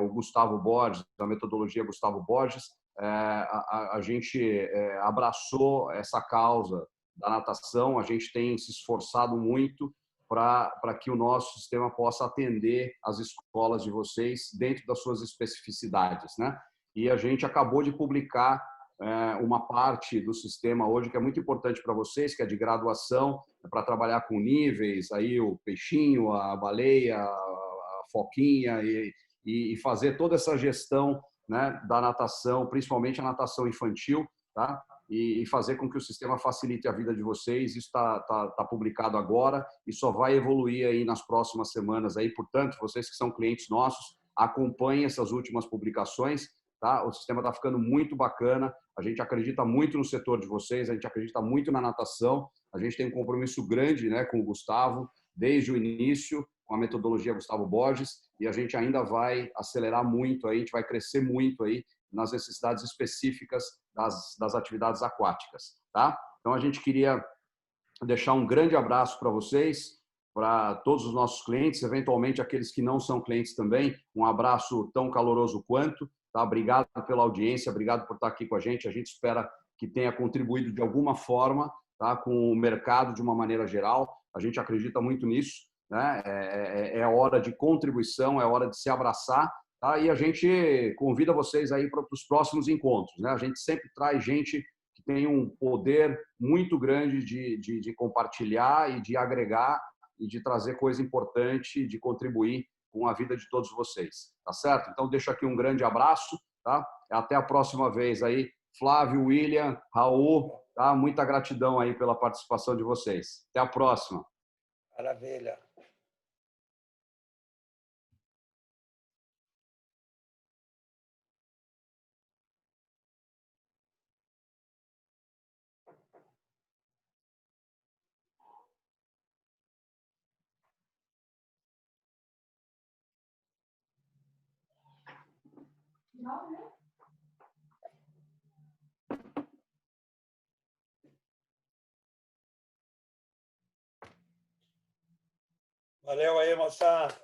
o Gustavo Borges, da metodologia Gustavo Borges, a gente abraçou essa causa da natação, a gente tem se esforçado muito para que o nosso sistema possa atender as escolas de vocês dentro das suas especificidades, né? E a gente acabou de publicar uma parte do sistema hoje que é muito importante para vocês, que é de graduação, para trabalhar com níveis, aí o peixinho, a baleia, a foquinha e fazer toda essa gestão, né, da natação, principalmente a natação infantil, tá? E fazer com que o sistema facilite a vida de vocês. Isso está publicado agora e só vai evoluir aí nas próximas semanas. Aí, portanto, vocês que são clientes nossos, acompanhem essas últimas publicações. Tá? O sistema está ficando muito bacana. A gente acredita muito no setor de vocês, a gente acredita muito na natação. A gente tem um compromisso grande, né, com o Gustavo, desde o início, com a metodologia Gustavo Borges, e a gente ainda vai acelerar muito, aí, a gente vai crescer muito aí nas necessidades específicas das atividades aquáticas. Tá? Então, a gente queria deixar um grande abraço para vocês, para todos os nossos clientes, eventualmente aqueles que não são clientes também, um abraço tão caloroso quanto. Tá? Obrigado pela audiência, obrigado por estar aqui com a gente espera que tenha contribuído de alguma forma, tá? Com o mercado de uma maneira geral. A gente acredita muito nisso, né? É hora de contribuição, é hora de se abraçar, tá? E a gente convida vocês aí para os próximos encontros, né? A gente sempre traz gente que tem um poder muito grande de compartilhar e de agregar e de trazer coisa importante, de contribuir com a vida de todos vocês, tá certo? Então, deixo aqui um grande abraço, tá? Até a próxima vez aí. Flávio, William, Raul, tá? Muita gratidão aí pela participação de vocês. Até a próxima. Maravilha. Valeu aí, moçada.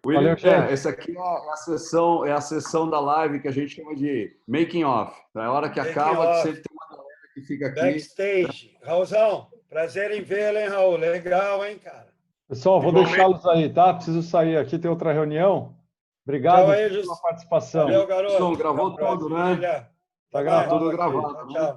William, essa aqui é a sessão da live que a gente chama de making off. É a hora que acaba, que sempre tem uma galera que fica aqui. Backstage. Raulzão, prazer em vê-lo, hein, Raul? Legal, hein, cara? Pessoal, vou deixá-los aí, tá? Preciso sair aqui, tem outra reunião. Obrigado pela participação. Valeu, garoto. Gravou tudo, né? Tá gravado. Tudo gravado. Tchau.